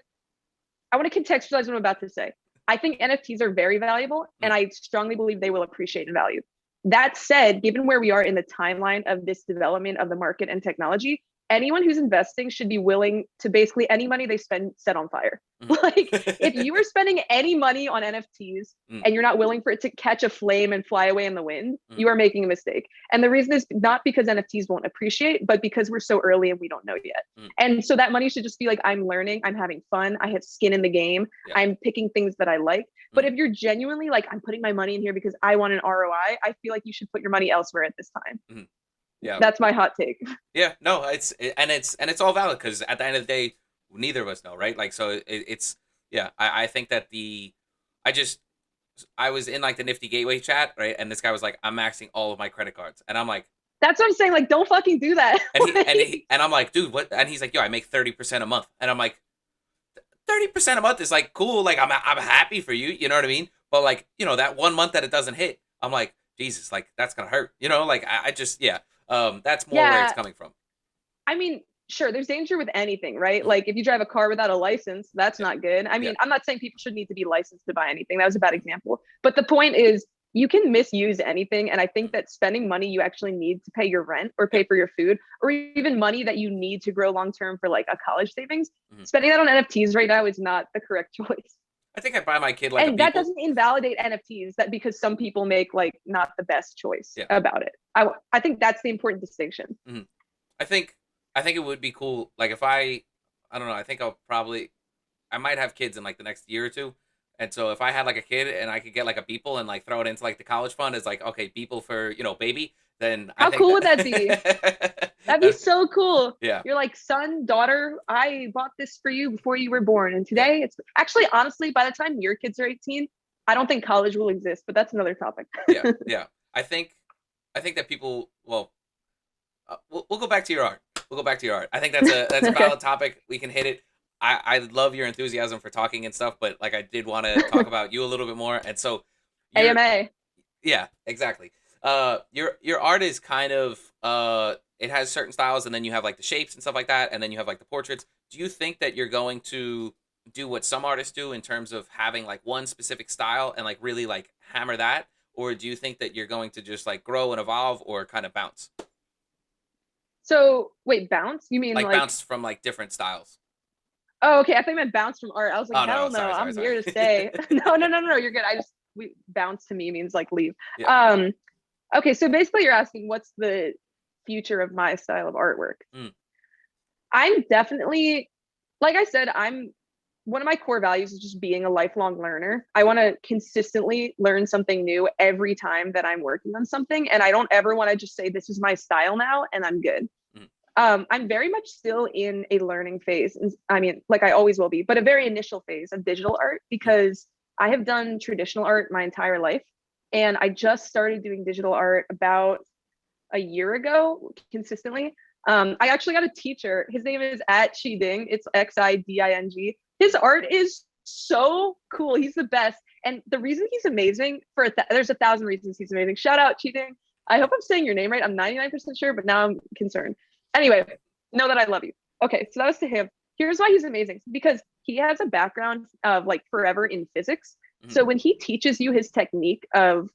contextualize what I'm about to say. I think NFTs are very valuable, Mm, and I strongly believe they will appreciate in value. That said, given where we are in the timeline of this development of the market and technology, anyone who's investing should be willing to basically any money they spend set on fire. mhm. Like if you are spending any money on NFTs Mm, and you're not willing for it to catch a flame and fly away in the wind, mm, you are making a mistake. And the reason is not because NFTs won't appreciate, but because we're so early and we don't know yet. mm. And so that money should just be like, I'm learning, I'm having fun, I have skin in the game, Yeah. I'm picking things that I like. But Mm, if you're genuinely like, I'm putting my money in here because I want an ROI, I feel like you should put your money elsewhere at this time. mhm. Yeah. That's my hot take. Yeah. No, it's all valid because at the end of the day, neither of us know, right? Like, so it's yeah. I think that I just I was in like the Nifty Gateway chat, right? And this guy was like, I'm maxing all of my credit cards, and I'm like, That's what I'm saying. Like, don't fucking do that. Like, and I'm like, dude, what? And he's like, yo, I make 30% a month, and I'm like, 30% a month is like cool. Like I'm happy for you. You know what I mean? But like that 1 month that it doesn't hit, I'm like Jesus. Like that's gonna hurt. Like I just yeah. That's more where it's yeah, coming from. I mean, sure, there's danger with anything, right? Mhm. Like if you drive a car without a license, that's Yeah. not good. I Yeah. mean, I'm not saying people should need to be licensed to buy anything. That was a bad example. But the point is, you can misuse anything. And I think Mhm. that spending money you actually need to pay your rent or Yeah. pay for your food, or even money that you need to grow long term for like a college savings, Mhm. spending that on NFTs right now is not the correct choice. I think I'd buy my kid like a And that Beeple. doesn't invalidate NFTs that because some people make like not the best choice Yeah. about it. I think that's the important distinction. Mhm. I think I think it would be cool. Like if I don't know. I think I might have kids in like the next year or two. And so if I had like a kid and I could get like a Beeple and like throw it into like the college fund as like okay Beeple for baby, then I How think cool would that be? that That'd be so cool. yeah. You're like, son, daughter, I bought this for you before you were born. And Yeah. today it's actually, honestly, by the time your kids are 18, I don't think college will exist, but that's another topic. Yeah, yeah. I think that people. Well, we'll go back to your art. We'll go back to your art. I think that's a Okay. valid topic. We can hit it. I love your enthusiasm for talking and stuff, but like I did want to talk about you a little bit more. And so you're AMA. yeah, exactly. Your art is kind of it has certain styles, and then you have like the shapes and stuff like that, and then you have like the portraits. Do you think that you're going to do what some artists do in terms of having like one specific style and like really like hammer that, or do you think that you're going to just like grow and evolve or kind of bounce, So wait, bounce? You mean like like, bounce from like different styles? oh, okay. I think I meant bounce from art. I was like, Oh no, no, hell no, sorry, sorry, I'm sorry. here to stay. No, no, no, no, you're good. Bounce to me means like leave. Yeah. Um, okay. So basically you're asking what's the future of my style of artwork? Mm, I'm definitely, like I said, I'm one of my core values is just being a lifelong learner. I mm, want to consistently learn something new every time that I'm working on something. And I don't ever want to just say, this is my style now and I'm good. mm. I'm very much still in a learning phase. And I mean, like I always will be, but a very initial phase of digital art because I have done traditional art my entire life. And I just started doing digital art about a year ago consistently. I actually got a teacher. His name is at Xiding. It's Xiding. His art is so cool. He's the best. And the reason he's amazing there's 1,000 reasons he's amazing. Shout out Xiding. I hope I'm saying your name right. I'm 99% sure, but now I'm concerned. Anyway, know that I love you. Okay, so that was to him. Here's why he's amazing because he has a background of like forever in physics. Mm-hmm. So when he teaches you his technique of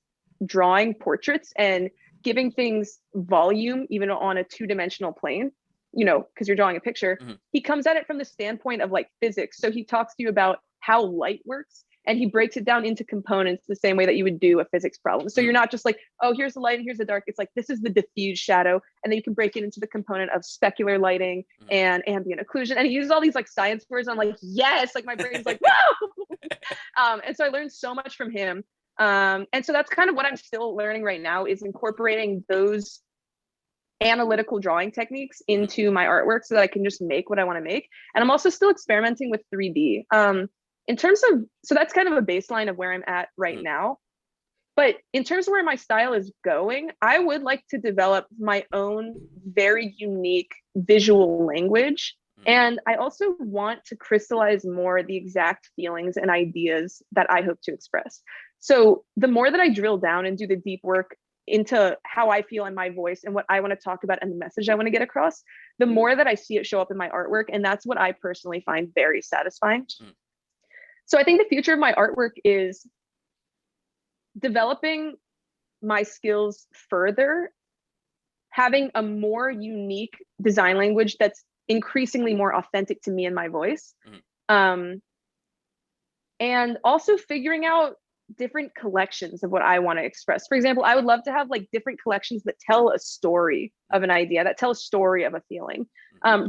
drawing portraits and giving things volume, even on a two-dimensional plane, you know, because you're drawing a picture, Mm-hmm. he comes at it from the standpoint of like physics. So he talks to you about how light works and he breaks it down into components the same way that you would do a physics problem. So you're not just like, oh, here's the light and here's the dark. It's like, this is the diffuse shadow. And then you can break it into the component of specular lighting and ambient occlusion. And he uses all these like science words. I'm like, yes, like my brain's like, whoa. And so I learned so much from him. And so that's kind of what I'm still learning right now is incorporating those analytical drawing techniques into my artwork so that I can just make what I want to make. And I'm also still experimenting with 3D. In terms of, so that's kind of a baseline of where I'm at right now. But in terms of where my style is going, I would like to develop my own very unique visual language. And I also want to crystallize more the exact feelings and ideas that I hope to express. So the more that I drill down and do the deep work into how I feel in my voice and what I want to talk about and the message I want to get across, the more that I see it show up in my artwork. And that's what I personally find very satisfying. So I think the future of my artwork is developing my skills further, having a more unique design language that's increasingly more authentic to me and my voice. And also figuring out different collections of what I want to express. For example, I would love to have like different collections that tell a story of an idea, that tell a story of a feeling.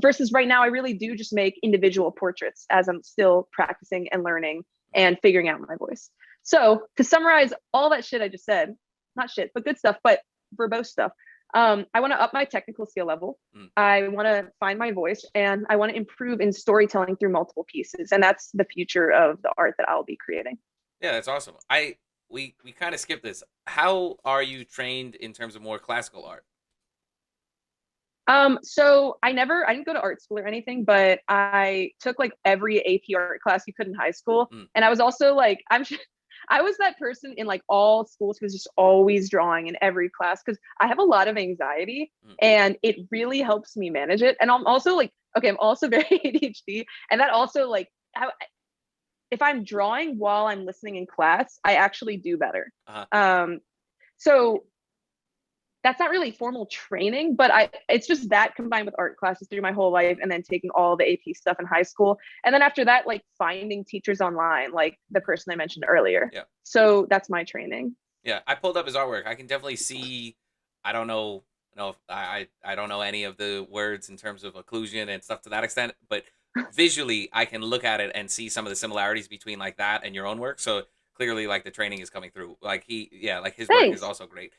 Versus right now, I really do just make individual portraits as I'm still practicing and learning and figuring out my voice. So to summarize all that shit I just said, not shit, but good stuff, but verbose stuff. I want to up my technical skill level. I want to find my voice and I want to improve in storytelling through multiple pieces. And that's the future of the art that I'll be creating. Yeah, that's awesome. We kind of skipped this. How are you trained in terms of more classical art? So I didn't go to art school or anything, but I took like every AP art class you could in high school. And I was also like, I was that person in like all schools who was just always drawing in every class because I have a lot of anxiety and it really helps me manage it. And I'm also like, okay, I'm also very ADHD. And that also like, if I'm drawing while I'm listening in class, I actually do better. So that's not really formal training, but it's just that combined with art classes through my whole life and then taking all the AP stuff in high school. And then after that, like finding teachers online, like the person I mentioned earlier. Yeah. So that's my training. Yeah, I pulled up his artwork. I can definitely see, I don't know, I don't know any of the words in terms of occlusion and stuff to that extent, but visually I can look at it and see some of the similarities between like that and your own work. So clearly like the training is coming through. Like like his work is also great.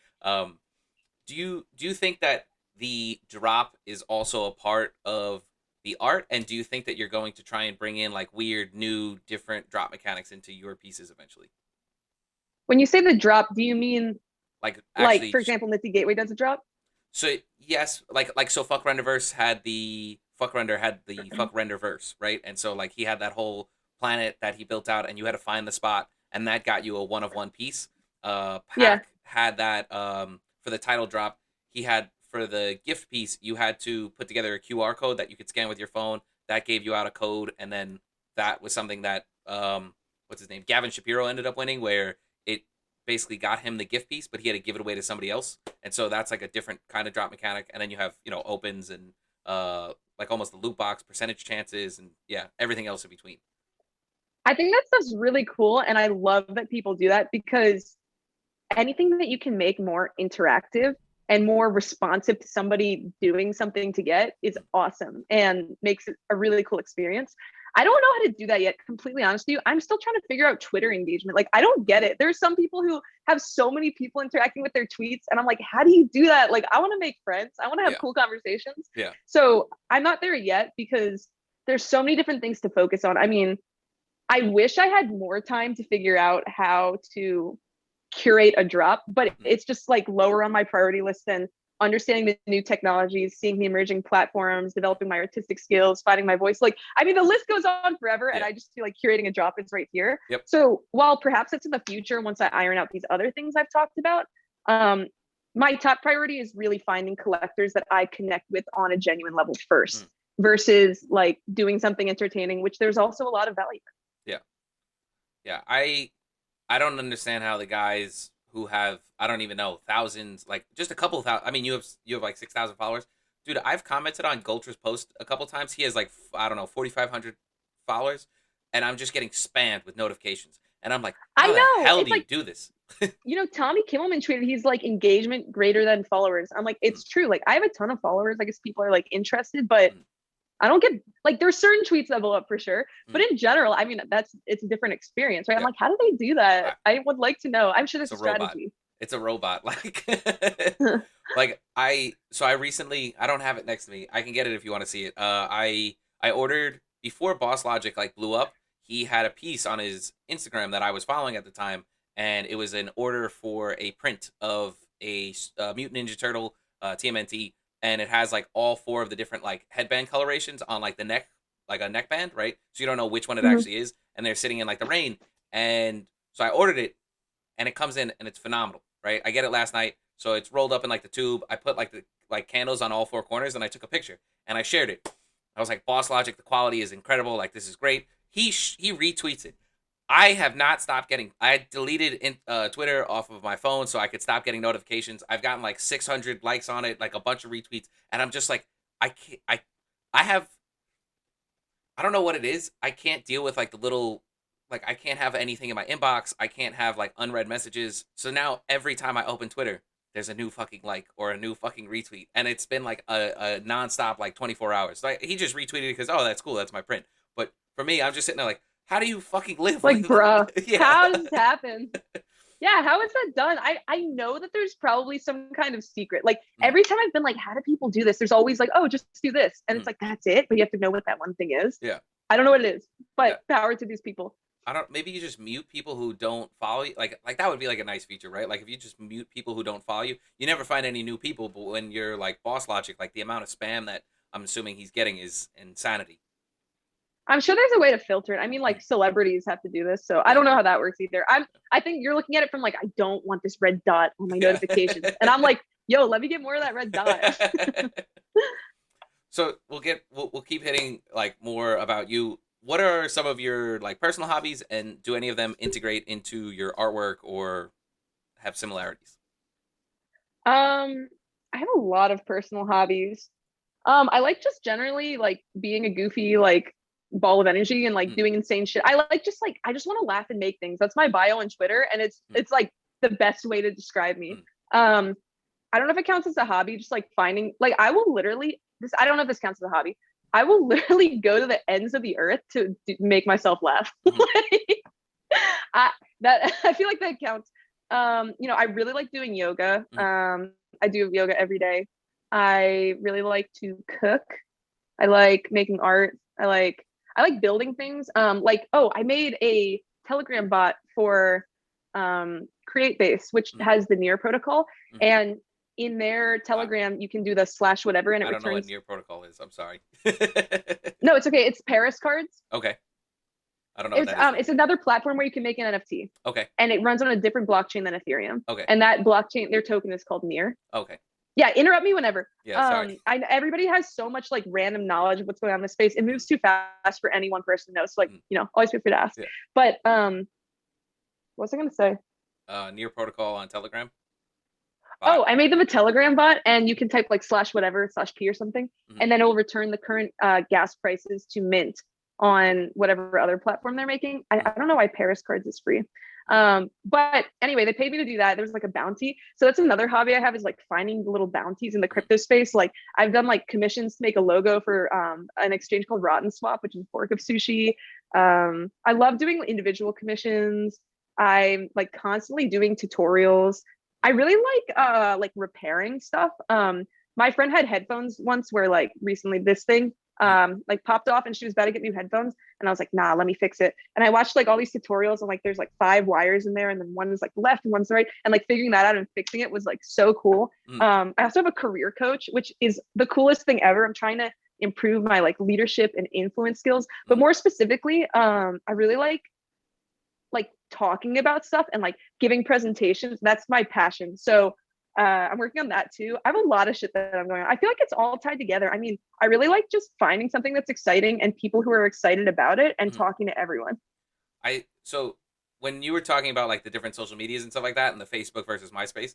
Do you think that the drop is also a part of the art, and do you think that you're going to try and bring in like weird, new, different drop mechanics into your pieces eventually? When you say the drop, do you mean Like like actually, for example, Nifty Gateway does a drop? so yes, like so fuck renderverse had the fuck render had the fuck renderverse, right? And so like he had that whole planet that he built out, and you had to find the spot, and that got you a one of one piece. Yeah. Pack had that for the title drop. He had for the gift piece, you had to put together a QR code that you could scan with your phone. That gave you out a code, and then that was something that what's his name, Gavin Shapiro ended up winning, where it basically got him the gift piece, but he had to give it away to somebody else, and so that's like a different kind of drop mechanic. And then you have opens and like almost the loot box percentage chances, and yeah, everything else in between. I think that stuff's really cool. And I love that people do that because anything that you can make more interactive and more responsive to somebody doing something to get is awesome and makes it a really cool experience. I don't know how to do that yet. Completely honest with you, I'm still trying to figure out Twitter engagement. Like, I don't get it. There's some people who have so many people interacting with their tweets, and I'm like, how do you do that? Like, I want to make friends. I want to have Yeah. cool conversations. Yeah. So I'm not there yet because there's so many different things to focus on. I mean, I wish I had more time to figure out how to curate a drop, but it's just like lower on my priority list than understanding the new technologies, seeing the emerging platforms, developing my artistic skills, finding my voice. Like, I mean, the list goes on forever, and Yeah. I just feel like curating a drop is right here. Yep. So while perhaps it's in the future, once I iron out these other things I've talked about, my top priority is really finding collectors that I connect with on a genuine level first, versus like doing something entertaining, which there's also a lot of value. Yeah. Yeah. I don't understand how the guys who have, I don't even know, thousands, like just a couple thousand. I mean, you have like 6,000 followers, dude. I've commented on Gultra's post a couple times. He has like, I don't know, 4,500 followers, and I'm just getting spammed with notifications. And I'm like, I how the know. hell It's do you like, do this? Tommy Kimmelman tweeted he's like engagement greater than followers. I'm like, it's true. Like, I have a ton of followers. I guess people are like interested, but I don't get, like, there's certain tweets that blow up for sure. But in general, I mean, it's a different experience, right? I'm like, how do they do that? I would like to know. I'm sure there's It's a a robot. strategy. It's a robot. Like, like I recently, I don't have it next to me. I can get it if you want to see it. I ordered before Boss Logic like blew up. He had a piece on his Instagram that I was following at the time, and it was an order for a print of a Mutant Ninja Turtle TMNT, and it has like all four of the different like headband colorations on like the neck, like a neckband, right? So you don't know which one it actually is, and they're sitting in like the rain. And so I ordered it, and it comes in, and it's phenomenal, right? I get it last night, so it's rolled up in like the tube. I put like the candles on all four corners, and I took a picture and I shared it. I was like, Boss Logic, the quality is incredible. Like, this is great. He retweets it. I have not stopped getting. I deleted Twitter off of my phone so I could stop getting notifications. I've gotten like 600 likes on it, like a bunch of retweets, and I'm just like, I can't. I have. I don't know what it is. I can't deal with like the little. Like, I can't have anything in my inbox. I can't have like unread messages. So now every time I open Twitter, there's a new fucking like or a new fucking retweet, and it's been like a nonstop like 24 hours. Like, he just retweeted because, oh, that's cool, that's my print. But for me, I'm just sitting there like, how do you fucking live? Like, bruh, Yeah. how does this happen? Yeah, how is that done? I know that there's probably some kind of secret. Like, every time I've been like, how do people do this? There's always like, oh, just do this. And it's like, that's it. But you have to know what that one thing is. Yeah. I don't know what it is, but power to these people. I don't. Maybe you just mute people who don't follow you. Like that would be like a nice feature, right? Like, if you just mute people who don't follow you, you never find any new people. But when you're like Boss Logic, like the amount of spam that I'm assuming he's getting is insanity. I'm sure there's a way to filter it. I mean, like, celebrities have to do this, so I don't know how that works either. I think you're looking at it from like, I don't want this red dot on my notifications, and I'm like, yo, let me get more of that red dot. So we'll keep hitting like more about you. What are some of your like personal hobbies, and do any of them integrate into your artwork or have similarities? I have a lot of personal hobbies. I like just generally like being a goofy like ball of energy and like doing insane shit. I just want to laugh and make things. That's my bio on Twitter, and it's like the best way to describe me. I don't know if it counts as a hobby, just like finding, like, I will literally this. I don't know if this counts as a hobby. I will literally go to the ends of the earth to make myself laugh. Like, I feel like that counts. I really like doing yoga. I do yoga every day. I really like to cook. I like making art. I like building things. I made a Telegram bot for CreateBase, which has the Near protocol, and in their Telegram you can do the / whatever, and it I don't know what returns. Near protocol is. I'm sorry. No, it's okay. It's Paris cards. Okay. I don't know what It's that is. it's another platform where you can make an NFT. Okay. And it runs on a different blockchain than Ethereum. Okay. And that blockchain, their token is called Near. Okay. Yeah, interrupt me whenever. Yeah, sorry. Everybody has so much like random knowledge of what's going on in this space. It moves too fast for any one person to know. So like, always feel free to ask. Yeah. But what was I gonna say? Near protocol on Telegram. Oh, I made them a Telegram bot, and you can type like / whatever /p or something, and then it will return the current gas prices to mint on whatever other platform they're making. I don't know why Paris cards is free. But anyway, they paid me to do that. There's like a bounty. So that's another hobby I have, is like finding little bounties in the crypto space. Like I've done like commissions to make a logo for an exchange called Rotten Swap, which is a fork of sushi. I love doing individual commissions. I'm like constantly doing tutorials. I really like repairing stuff. My friend had headphones once where like recently this thing like popped off and she was about to get new headphones, and I was like, nah, let me fix it. And I watched like all these tutorials, and like there's like 5 wires in there, and then one is like left and one's right, and like figuring that out and fixing it was like so cool. I also have a career coach, which is the coolest thing ever. I'm trying to improve my like leadership and influence skills, but more specifically, I really like talking about stuff and like giving presentations. That's my passion. So I'm working on that too. I have a lot of shit that I'm going on. I feel like it's all tied together. I mean, I really like just finding something that's exciting and people who are excited about it and talking to everyone. So when you were talking about like the different social medias and stuff like that and the Facebook versus MySpace,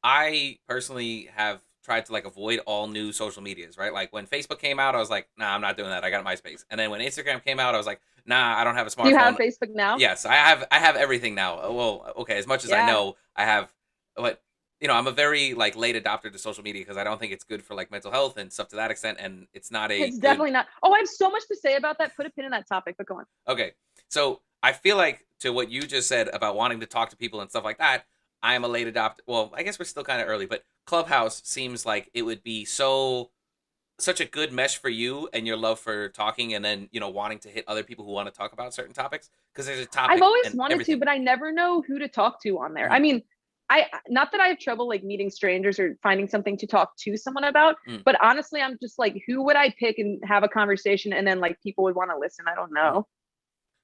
I personally have tried to like avoid all new social medias, right? Like when Facebook came out, I was like, nah, I'm not doing that. I got a MySpace. And then when Instagram came out, I was like, nah, I don't have a Do you have smartphone. Facebook now? Yes, I have everything now. Well, okay, as much as I Yeah, know, I have, but I'm a very like late adopter to social media because I don't think it's good for like mental health and stuff to that extent, and it's not a it's good. definitely not. Oh, I have so much to say about that. Put a pin in that topic, but go on. Okay, so I feel like to what you just said about wanting to talk to people and stuff like that, I am a late adopter. Well, I guess we're still kind of early, but Clubhouse seems like it would be such a good mesh for you and your love for talking, and then wanting to hit other people who want to talk about certain topics because there's a I've topic always and wanted to, everything. but I never know who to talk to on there. Mm, I mean, I not that I have trouble like meeting strangers or finding something to talk to someone about, mm, but honestly, I'm just like, who would I pick and have a conversation and then like people would want to listen? I don't mm. know,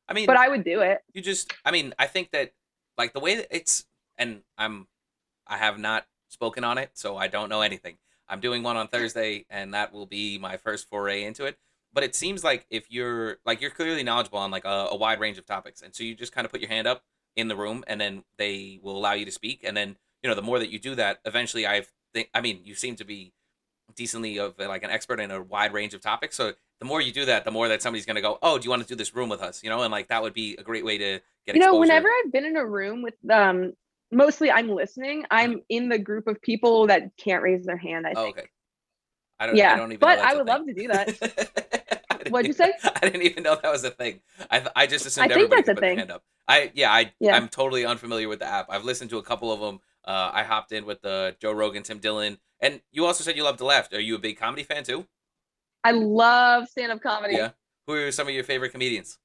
I but mean, I would do it. I think that like the way that it's, and I have not spoken on it, so I don't know anything. I'm doing one on Thursday, and that will be my first foray into it. But it seems like if you're clearly knowledgeable on like a wide range of topics, and so you just kind of put your hand up in the room, and then they will allow you to speak, and then the more that you do that, eventually I mean, you seem to be decently of like an expert in a wide range of topics. So the more you do that, the more that somebody's gonna go, oh, do you want to do this room with us? And like that would be a great way to get Whenever exposure. I've been in a room with mostly I'm listening. Mhm. I'm in the group of people that can't raise their hand, I Oh, think. okay. I Yeah, don't even know but I that's a would thing. love to do that. I didn't What'd you even, say? I didn't even know that was a thing. I just I assumed think everybody that's could a put their thing. hand up. I'm Yeah. totally unfamiliar with the app. I've listened to a couple of them. I hopped in with Joe Rogan, Tim Dillon, and you also said you loved The Left. Are you a big comedy fan too? I love stand-up comedy. Yeah. Who are some of your favorite comedians?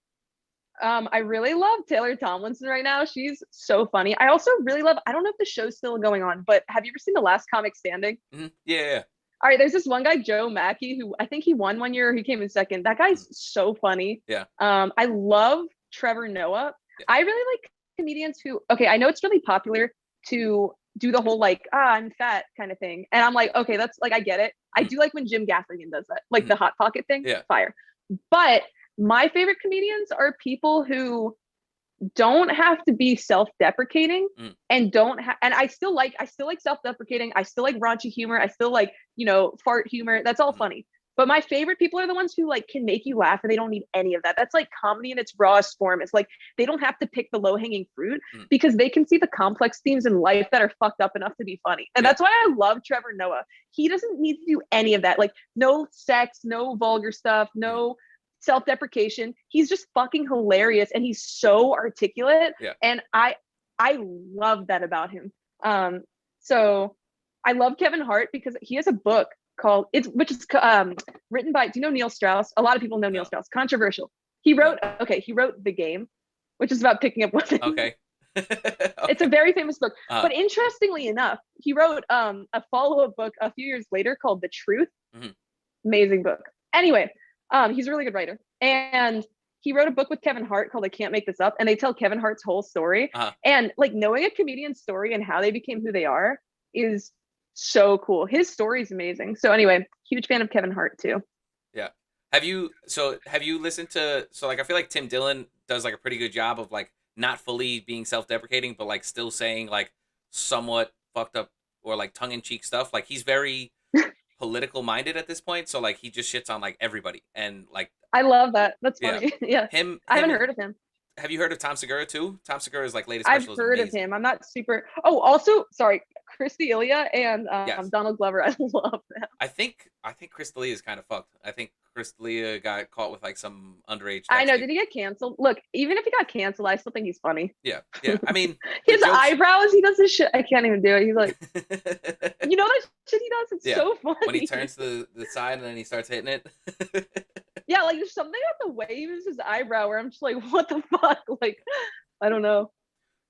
I really love Taylor Tomlinson right now. She's so funny. I also really love, I don't know if the show's still going on, but have you ever seen The Last Comic Standing? Yeah, yeah, All right, there's this one guy, Joe Mackey, who I think he won one year. He came in second. That yeah. guy's so funny. Yeah. I love Trevor Noah. Yeah. I really like comedians who, okay, I know it's really popular to do the whole like, I'm fat kind of thing. And I'm like, okay, that's like, I get it. I Mhm. do like when Jim Gaffigan does that, like Mhm. the Hot Pocket thing, Yeah. fire. But my favorite comedians are people who don't have to be self-deprecating Mm. and don't have and I still like self-deprecating. I still like raunchy humor. I still like, fart humor. That's all Mhm. funny. But my favorite people are the ones who like can make you laugh and they don't need any of that. That's like comedy in its rawest form. It's like they don't have to pick the low-hanging fruit Mm. because they can see the complex themes in life that are fucked up enough to be funny. And Yeah. that's why I love Trevor Noah. He doesn't need to do any of that. Like no sex, no vulgar stuff, Mhm. no self-deprecation. He's just fucking hilarious and he's so articulate. Yeah. And I love that about him. So I love Kevin Hart because he has a book called it's which is written by, do you know Neil Strauss? A lot of people know Neil No. Strauss. Controversial. He No. wrote he wrote The Game, which is about picking up women. Okay. It's a Okay. very famous book. Uh. But interestingly enough, he wrote a follow-up book a few years later called The Truth. Mhm. Amazing book. Anyway, he's a really good writer. And he wrote a book with Kevin Hart called I Can't Make This Up. And they tell Kevin Hart's whole story. Uh. And like knowing a comedian's story and how they became who they are is so cool. His story is amazing. So anyway, huge fan of Kevin Hart too. Yeah. Have you listened to like I feel like Tim Dillon does like a pretty good job of like not fully being self-deprecating but like still saying like somewhat fucked up or like tongue-in-cheek stuff. Like he's very political minded at this point, so like he just shits on like everybody and like I love that. That's yeah. funny. Yeah. Him I him haven't heard of him. have you heard of Tom Segura too? Tom Segura's like latest I've special is heard of amazing. him. I'm not super. Oh, also, sorry, Christy Ilya and Yes. Donald Glover. I love them. I think Chris D'Elia is kind of fucked. I think Chris D'Elia got caught with like some underage I know. texting. Did he get canceled? Look, even if he got canceled, I still think he's funny. Yeah, yeah. I mean, the His jokes. eyebrows, he does this shit. I can't even do it. He's like, you know that shit he does? It's Yeah, so when he funny. turns to the side and then he starts hitting it. Yeah, like there's something about the way he moves his eyebrow where I'm just like, what the fuck? Like, I don't know.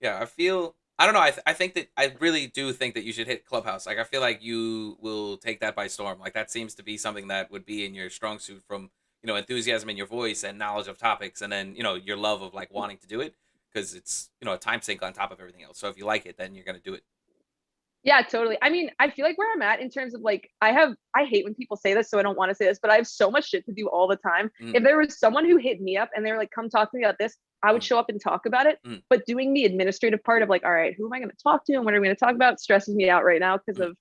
Yeah, I feel. I don't know. I think that I really do think that you should hit Clubhouse. Like, I feel like you will take that by storm. Like, that seems to be something that would be in your strong suit from enthusiasm in your voice and knowledge of topics, and then your love of like wanting to do it because it's a time sink on top of everything else. So if you like it, then you're gonna do it. Yeah, totally. I mean, I feel like where I'm at in terms of like, I hate when people say this, so I don't want to say this, but I have so much shit to do all the time. Mm, If there was someone who hit me up and they were like, come talk to me about this, I would mm, show up and talk about it. mm, But doing the administrative part of like, all right, who am I going to talk to and what are we going to talk about stresses me out right now because mm. of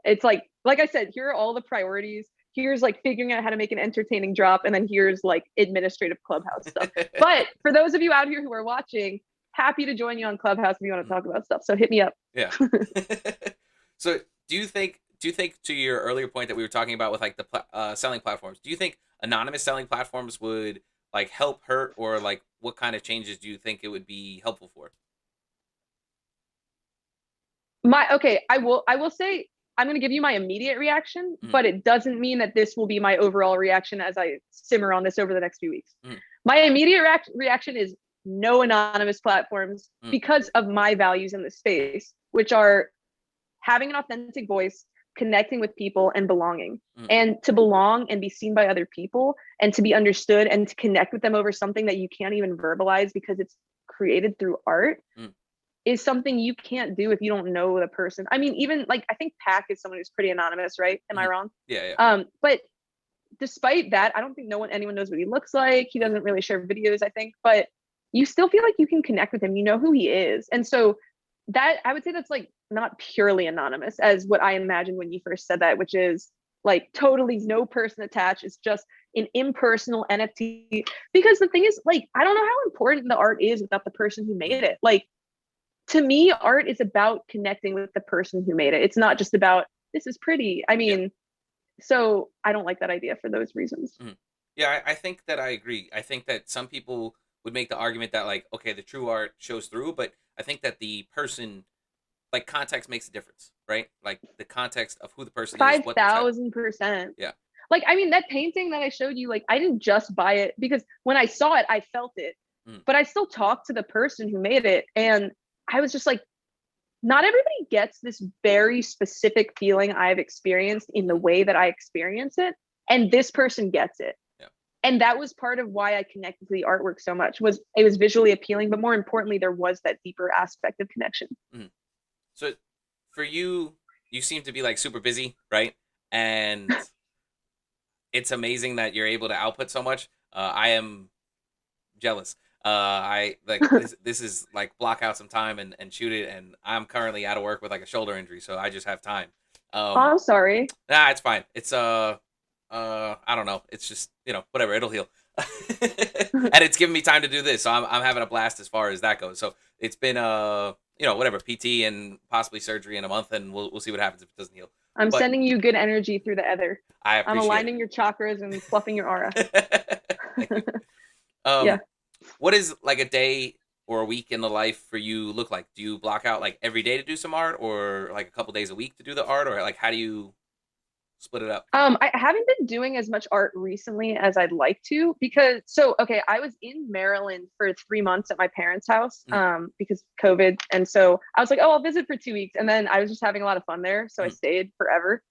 it's like I said, here are all the priorities. Here's like figuring out how to make an entertaining drop, and then here's like administrative Clubhouse stuff. But for those of you out here who are watching, happy to join you on Clubhouse if you want to talk about stuff. So hit me up. Yeah. So do you think to your earlier point that we were talking about with like the selling platforms, do you think anonymous selling platforms would like help, hurt, or like what kind of changes do you think it would be helpful for? My okay, I will say I'm going to give you my immediate reaction, Mm, but it doesn't mean that this will be my overall reaction as I simmer on this over the next few weeks. mm, My immediate reaction is no anonymous platforms mm, because of my values in the space, which are having an authentic voice, connecting with people, and belonging. mm, And to belong and be seen by other people and to be understood and to connect with them over something that you can't even verbalize because it's created through art mm, is something you can't do if you don't know the person. I mean, even like I think Pack is someone who's pretty anonymous, right? Am I mm. wrong? Yeah, yeah. But despite that, I don't think anyone knows what he looks like. He Mm, doesn't really share videos, I think, but you still feel like you can connect with him. You know who he is. And so that I would say that's like not purely anonymous as what I imagined when you first said that, which is like totally no person attached. It's just an impersonal NFT. Because the thing is, like, I don't know how important the art is without the person who made mm, it. Like to me, art is about connecting with the person who made it. It's not just about this is pretty. I yeah. mean, so I don't like that idea for those reasons. Mm. Yeah, I think that I agree. I think that some people would make the argument that like, okay, the true art shows through, but I think that the person, like, context makes a difference, right? Like the context of who the person is, Five what the type. thousand percent. Yeah. Like, I mean, that painting that I showed you, like, I didn't just buy it because when I saw it, I felt it, Mm, but I still talked to the person who made it. And I was just like, not everybody gets this very specific feeling I've experienced in the mm, way that I experience it. And this person gets it. yeah. And that was part of why I connected to the artwork so much was it was visually appealing, but more importantly, there was that deeper aspect of connection. Mm. So for you, you seem to be like super busy, right? And it's amazing that you're able to output so much. I am jealous. I like this is like block out some time and shoot it, and I'm currently out of work with like a shoulder injury, so I just have time. Oh, Um, I'm sorry. nah, it's fine. It's I don't know. It's just whatever. It'll heal, and it's giving me time to do this, so I'm having a blast as far as that goes. So it's been whatever PT and possibly surgery in a month, and we'll see what happens if it doesn't heal. I'm But sending you good energy through the ether. I I'm appreciate aligning your chakras and fluffing your aura. it. Thank you. Yeah. Um, what is like a day or a week in the life for you look like? Do you block out like every day to do some art, or like a couple days a week to do the art, or like how do you split it up? I haven't been doing as much art recently as I'd like to because so okay, I was in Maryland for 3 months at my parents' house Mm, because COVID. And so I was like, oh, I'll visit for 2 weeks. And then I was just having a lot of fun there. So I mm, stayed forever.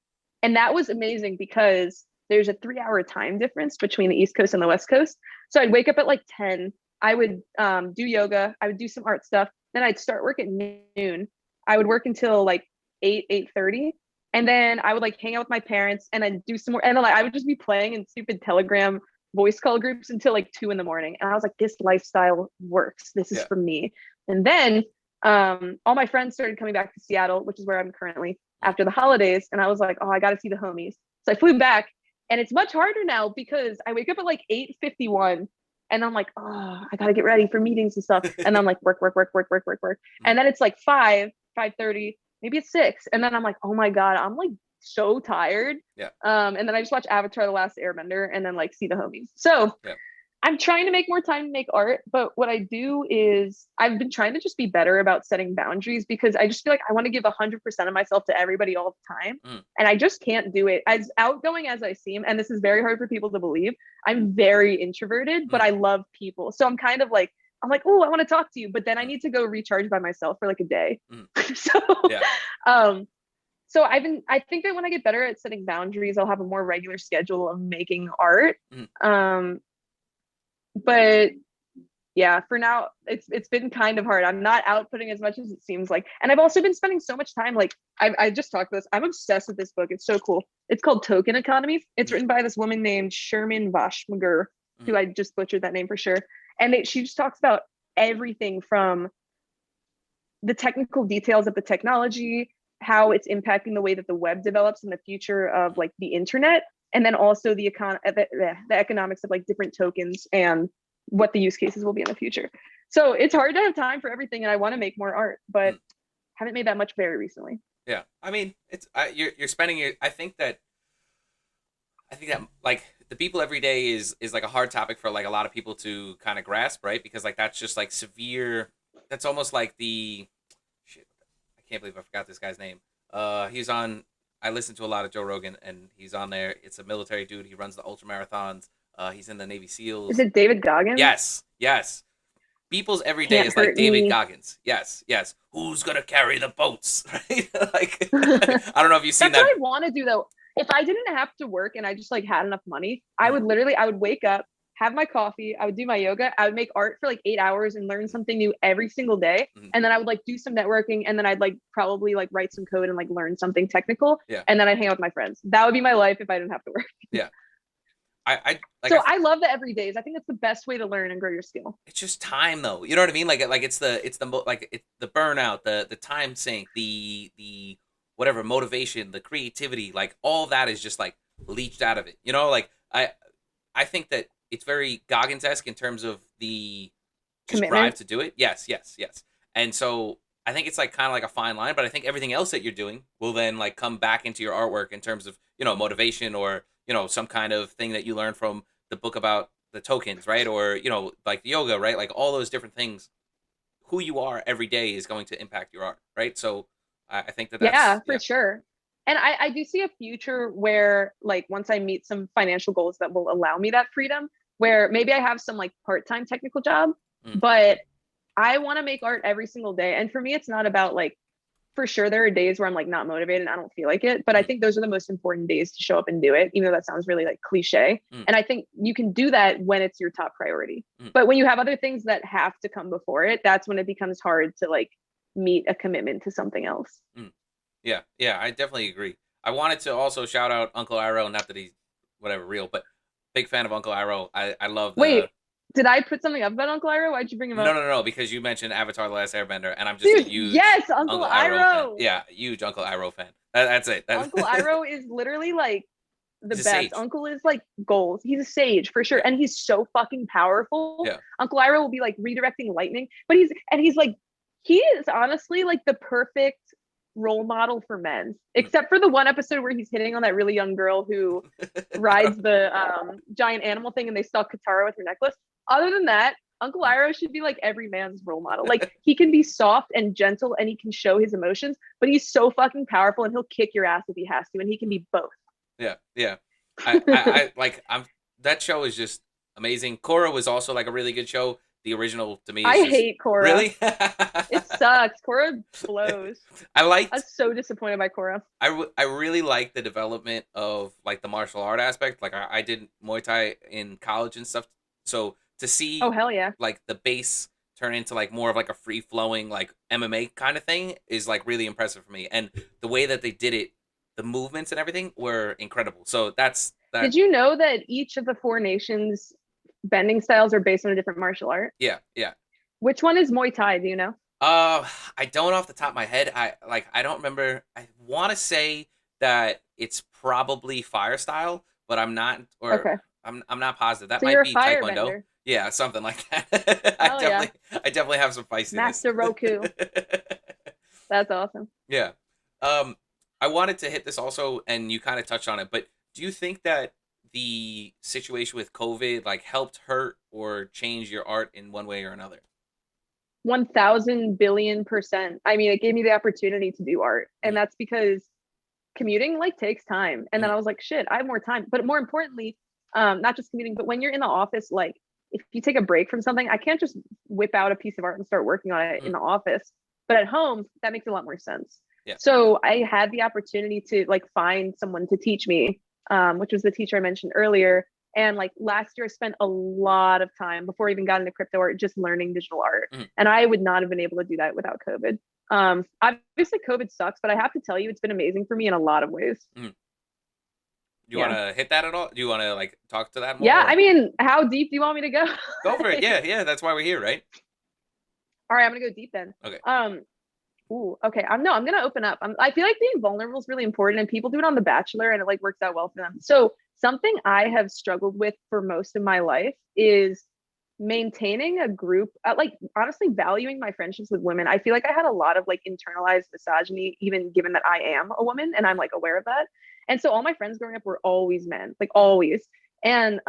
And that was amazing because there's a 3 hour time difference between the East Coast and the West Coast. So I'd wake up at like 10. I would do yoga. I would do some art stuff. Then I'd start work at noon. I would work until like 8:30, and then I would like hang out with my parents and then do some more. And then like I would just be playing in stupid Telegram voice call groups until like 2 in the morning. And I was like, this lifestyle works. This is yeah. for me. And then all my friends started coming back to Seattle, which is where I'm currently Mm, after the holidays. And I was like, oh, I got to see the homies. So I flew back, and it's much harder now because I wake up at like 8:51 and I'm like, oh, I gotta get ready for meetings and stuff. And I'm like, work, work, work, work, work, work, work. Mm. And then it's like 5:30, maybe it's 6. And then I'm like, oh my God, I'm like so tired. Yeah. And then I just watch Avatar The Last Airbender and then like see the homies. So Yeah. I'm trying to make more time to make art, but what I do is I've been trying to just be better about setting boundaries because I just feel like I want to give 100% of myself to everybody all the time. Mm. And I just can't do it. As outgoing as I seem, and this is very hard for people to believe, I'm very introverted, but I love people. So I'm kind of like, I'm like, oh, I want to talk to you, but then I need to go recharge by myself for like a day. Mm. so, Yeah. um, so I think that when I get better at setting boundaries, I'll have a more regular schedule of making art. But yeah, for now it's been kind of hard. I'm not outputting as much as it seems like. And I've also been spending so much time, like I just talked about this. I'm obsessed with this book. It's so cool. It's called Token Economy. It's written by this woman named Sherman Vashmagur, who I just butchered that name for sure. And she just talks about everything from the technical details of the technology, how it's impacting the way that the web develops in the future of like the internet, and then also the economics of like different tokens and what the use cases will be in the future. So it's hard to have time for everything, and I want to make more art, but haven't made that much very recently. Yeah, I mean, it's you're spending your. I think that like the people every day is like a hard topic for like a lot of people to kind of grasp, right? Because like that's just like severe. That's almost like the shit. I can't believe I forgot this guy's name. He's on. I listen to a lot of Joe Rogan, and he's on there. It's a military dude. He runs the ultra marathons. He's in the Navy SEALs. Is it David Goggins? Yes, yes. People's every day Can't is like hurt David me. Goggins. Yes, yes. Who's gonna carry the boats? Right? Like, I don't know if you've seen That's that. what I want to do though. If I didn't have to work and I just like had enough money, I would wake up, have my coffee, I would do my yoga, I would make art for like 8 hours and learn something new every single day. And then I would like do some networking, and then I'd like probably like write some code and like learn something technical. Yeah. And then I'd hang out with my friends. That would be my life if I didn't have to work. Yeah. I love the everydays. I think that's the best way to learn and grow your skill. It's just time though. You know what I mean? Like it's the burnout, the time sink, the whatever motivation, the creativity, like all that is just like leached out of it. You know, like I think that it's very Goggins-esque in terms of the just drive to do it. Yes, yes, yes. And so I think it's like kind of like a fine line, but I think everything else that you're doing will then like come back into your artwork in terms of, you know, motivation or, you know, some kind of thing that you learn from the book about the tokens, right? Or, you know, like yoga, right? Like all those different things. Who you are every day is going to impact your art, right? So I think that's yeah, for sure. And I do see a future where like once I meet some financial goals that will allow me that freedom, where maybe I have some like part-time technical job, but I want to make art every single day. And for me, it's not about like, for sure, there are days where I'm like not motivated and I don't feel like it, but I think those are the most important days to show up and do it, even though that sounds really like cliche. And I think you can do that when it's your top priority. But when you have other things that have to come before it, that's when it becomes hard to like meet a commitment to something else. Yeah, yeah, I definitely agree. I wanted to also shout out Uncle Iroh, not that he's whatever real, but big fan of Uncle Iroh. I love the. Wait, did I put something up about Uncle Iroh? Why'd you bring him up? No, because you mentioned Avatar: The Last Airbender, and I'm just a huge yes, Uncle Iroh. Fan. Yeah, huge Uncle Iroh fan. That's it. Uncle Iroh is literally like the He's best. Uncle is like goals. He's a sage for sure, and he's so fucking powerful. Yeah. Uncle Iroh will be like redirecting lightning, but he's like he is honestly like the perfect role model for men, except for the one episode where he's hitting on that really young girl who rides the giant animal thing and they stalk Katara with her necklace. Other than that, Uncle Iroh should be like every man's role model. Like he can be soft and gentle and he can show his emotions, but he's so fucking powerful and he'll kick your ass if he has to, and he can be both. Yeah. I like that show is just amazing. Korra was also like a really good show. The original to me is hate Korra. Really? It sucks. Korra blows. I was so disappointed by Korra. I really like the development of like the martial art aspect. Like I did Muay Thai in college and stuff. So to see hell yeah, like the base turn into like more of like a free flowing like MMA kind of thing is like really impressive for me. And the way that they did it, the movements and everything were incredible. So that's that. Did you know that each of the 4 nations bending styles are based on a different martial art? Yeah. Which one is Muay Thai? Do you know? I don't off the top of my head. I don't remember. I want to say that it's probably fire style, but I'm not. Or okay. I'm not positive. That So might you're be a Taekwondo. firebender. Yeah, something like that. Hell yeah. I definitely have some feistiness. Master Roku. That's awesome. Yeah. Um, I wanted to hit this also, and you kind of touched on it, but do you think that the situation with COVID like helped hurt or change your art in one way or another? 1000 billion%. I mean, it gave me the opportunity to do art. And Mm, that's because commuting like takes time. And then mm, I was like, shit, I have more time. But more importantly, not just commuting, but when you're in the office, like if you take a break from something, I can't just whip out a piece of art and start working on it mm. in the office. But at home, that makes a lot more sense. Yeah. So I had the opportunity to like find someone to teach me, which was the teacher I mentioned earlier. And like last year, I spent a lot of time before I even got into crypto art, just learning digital art. Mm, And I would not have been able to do that without COVID. Obviously, COVID sucks, but I have to tell you, it's been amazing for me in a lot of ways. mm. Do you want Yeah. to hit that at all? Do you want to like talk to that more? Yeah. I Or? mean, how deep do you want me to go? Go for it. Yeah, yeah. That's why we're here, right? All right, I'm gonna go deep then. Okay. Um, ooh, okay. I'm gonna open up. I feel like being vulnerable is really important, and people do it on The Bachelor, and it like works out well for them. So something I have struggled with for most of my life is maintaining a group, like honestly valuing my friendships with women. I feel like I had a lot of like internalized misogyny, even given that I am a woman and I'm like aware of that. And so all my friends growing up were always men, like always. And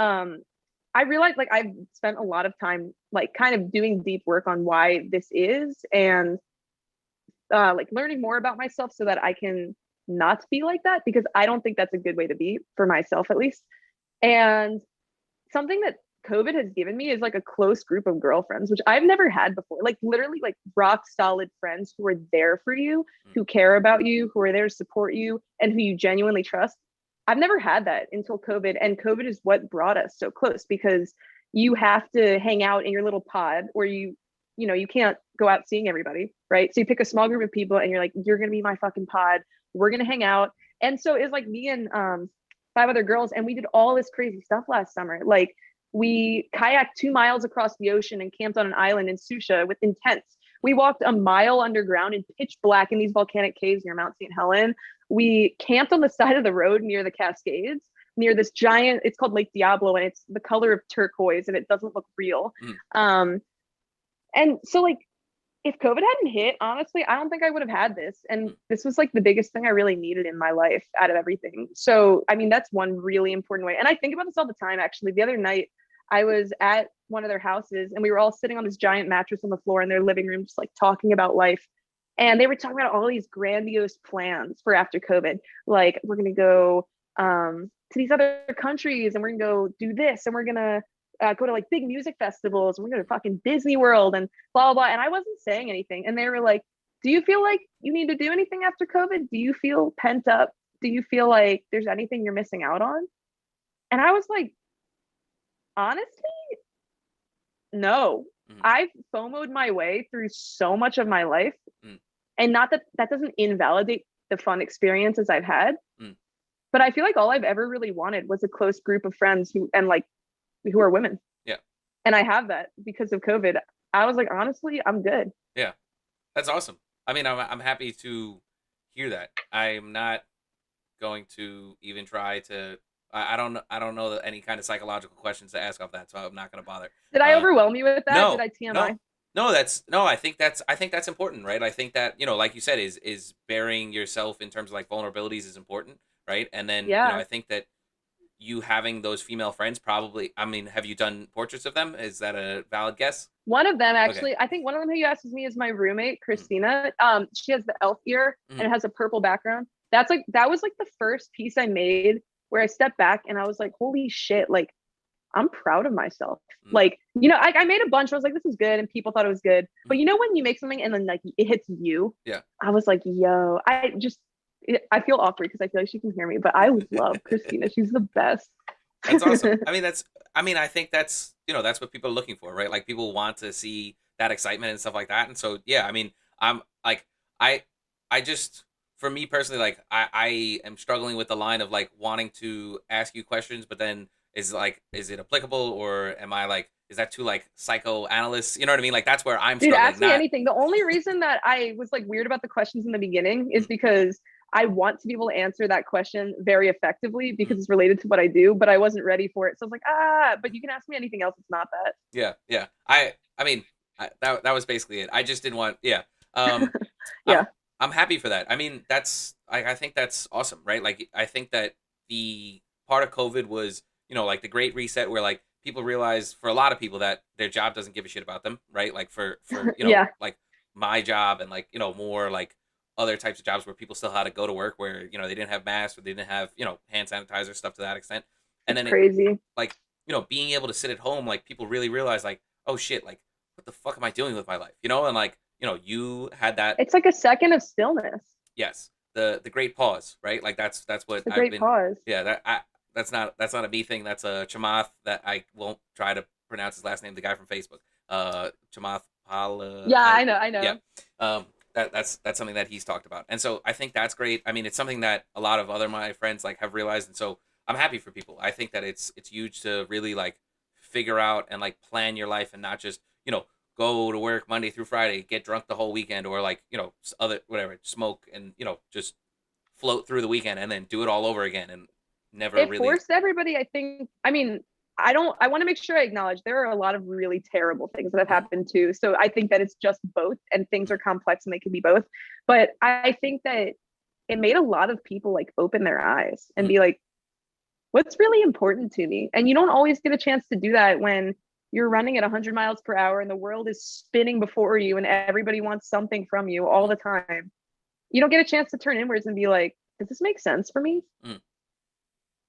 I realized like I've spent a lot of time like kind of doing deep work on why this is, and like learning more about myself so that I can not be like that, because I don't think that's a good way to be for myself at least. And something that COVID has given me is like a close group of girlfriends, which I've never had before. Like literally like rock solid friends who are there for you, Mm, who care about you, who are there to support you, and who you genuinely trust. I've never had that until COVID. And COVID is what brought us so close, because you have to hang out in your little pod, or you can't go out seeing everybody, right? So you pick a small group of people and you're like, you're gonna be my fucking pod. We're gonna hang out. And so it's like me and five other girls, and we did all this crazy stuff last summer. Like we kayaked 2 miles across the ocean and camped on an island in Susha with tents. We walked a mile underground in pitch black in these volcanic caves near Mount St. Helen. We camped on the side of the road near the Cascades, near this giant, it's called Lake Diablo, and it's the color of turquoise and it doesn't look real. mm, And so like if COVID hadn't hit, honestly, I don't think I would have had this. And mm, this was like the biggest thing I really needed in my life out of everything. So, I mean, that's one really important way. And I think about this all the time, actually. The other night, I was at one of their houses and we were all sitting on this giant mattress on the floor in their living room, just like talking about life. And they were talking about all these grandiose plans for after COVID. Like, we're going to go to these other countries and we're going to go do this and we're going to go to like big music festivals. We're going to fucking Disney World and blah, blah, blah. And I wasn't saying anything. And they were like, do you feel like you need to do anything after COVID? Do you feel pent up? Do you feel like there's anything you're missing out on? And I was like, honestly, no. mm, I've FOMO'd my way through so much of my life. mm, And not that that doesn't invalidate the fun experiences I've had, mm. but I feel like all I've ever really wanted was a close group of friends who are women. Yeah. And I have that because of COVID. I was like, honestly, I'm good. Yeah. That's awesome. I mean, I'm happy to hear that. I'm not going to even try to. I don't know any kind of psychological questions to ask off that, so I'm not going to bother. Did I overwhelm you with that? Did No, I TMI? no, no. That's no. I think that's important, right? I think that like you said, is bearing yourself in terms of like vulnerabilities is important, right? And then Yeah. I think that you having those female friends probably. I mean, have you done portraits of them? Is that a valid guess? One of them Okay. actually, I think one of them who you asked me is my roommate, Mm, Christina. She has the elf ear mm, and it has a purple background. That was like the first piece I made where I stepped back and I was like, holy shit, like I'm proud of myself. mm, Like, I made a bunch. I was like, this is good. And people thought it was good. mm. But when you make something and then like it hits you, Yeah. I was like, yo, I feel awkward because I feel like she can hear me, but I love Christina. She's the best. That's awesome. I mean, I think that's that's what people are looking for, right? Like people want to see that excitement and stuff like that. And so yeah, I mean, I'm like I I just for me personally, like I am struggling with the line of like wanting to ask you questions, but then is it applicable or am I like is that too like psychoanalyst? You know what I mean? Like that's where I'm Dude, struggling. ask me Not anything. The only reason that I was like weird about the questions in the beginning is mm, because I want to be able to answer that question very effectively Mm. because it's related to what I do, but I wasn't ready for it. So I was like, but you can ask me anything else. It's not Yeah, yeah. I mean, that was basically it. I just didn't want. Yeah. Um, that. I'm Yeah. I'm happy for that. I mean, I think that's awesome, right? Like, I think that the part of COVID was, like the Great Reset, where like people realize, for a lot of people, that their job doesn't give a shit about them, right? Like for Yeah. like my job, and like more like other types of jobs where people still had to go to work, where they didn't have masks, or they didn't have hand sanitizer, stuff to that extent. And It's then it, crazy. like, being able to sit at home, like people really realize, like, oh shit, like what the fuck am I doing with my life, and like, you had that. It's like a second of stillness. Yes, the great pause, right? Like that's what The I've great been. pause. Yeah, that's not a me thing. That's a Chamath, that I won't try to pronounce his last name. The guy from Facebook, Chamath Pala. Yeah, I know. I Yeah, know. that's something that he's talked about, and so I think that's great. I mean, it's something that a lot of other my friends like have realized, and so I'm happy for people. I think that it's huge to really like figure out and like plan your life, and not just go to work Monday through Friday, get drunk the whole weekend, or like other whatever, smoke, and just float through the weekend, and then do it all over again, and never It really. forced everybody, I think. I mean, I want to make sure I acknowledge there are a lot of really terrible things that have Mhm, happened too. So I think that it's just both, and things mhm, are complex and they can be both. But I think that it made a lot of people like open their eyes and mhm, be like, what's really important to me? And you don't always get a chance to do that when you're running at 100 miles per hour and the world is spinning before you and everybody wants something from you all mhm, the time. You don't get a chance to turn inwards and be like, does this make sense for me? mhm.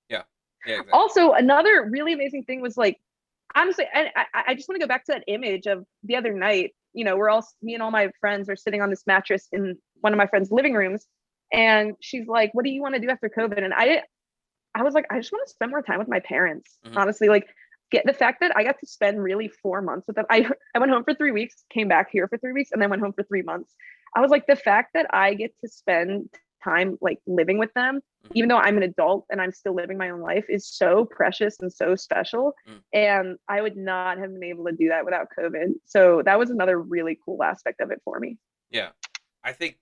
Yeah, yeah, exactly. Also, another really amazing thing was like, honestly, and I just want to go back to that image of the other night. We're all, me and all my friends are sitting on this mattress in one of my friends' living rooms. And she's like, what do you want to do after COVID? And I was like, I just want to spend more time with my parents. Mhm, Honestly, like get the fact that I got to spend really 4 months with them. I went home for 3 weeks, came back here for 3 weeks, and then went home for 3 months. I was like, the fact that I get to spend time like living with them, mhm, even though I'm an adult and I'm still living my own life, is so precious and so special. mhm. And I would not have been able to do that without COVID. So that was another really cool aspect of it for me. Yeah, I think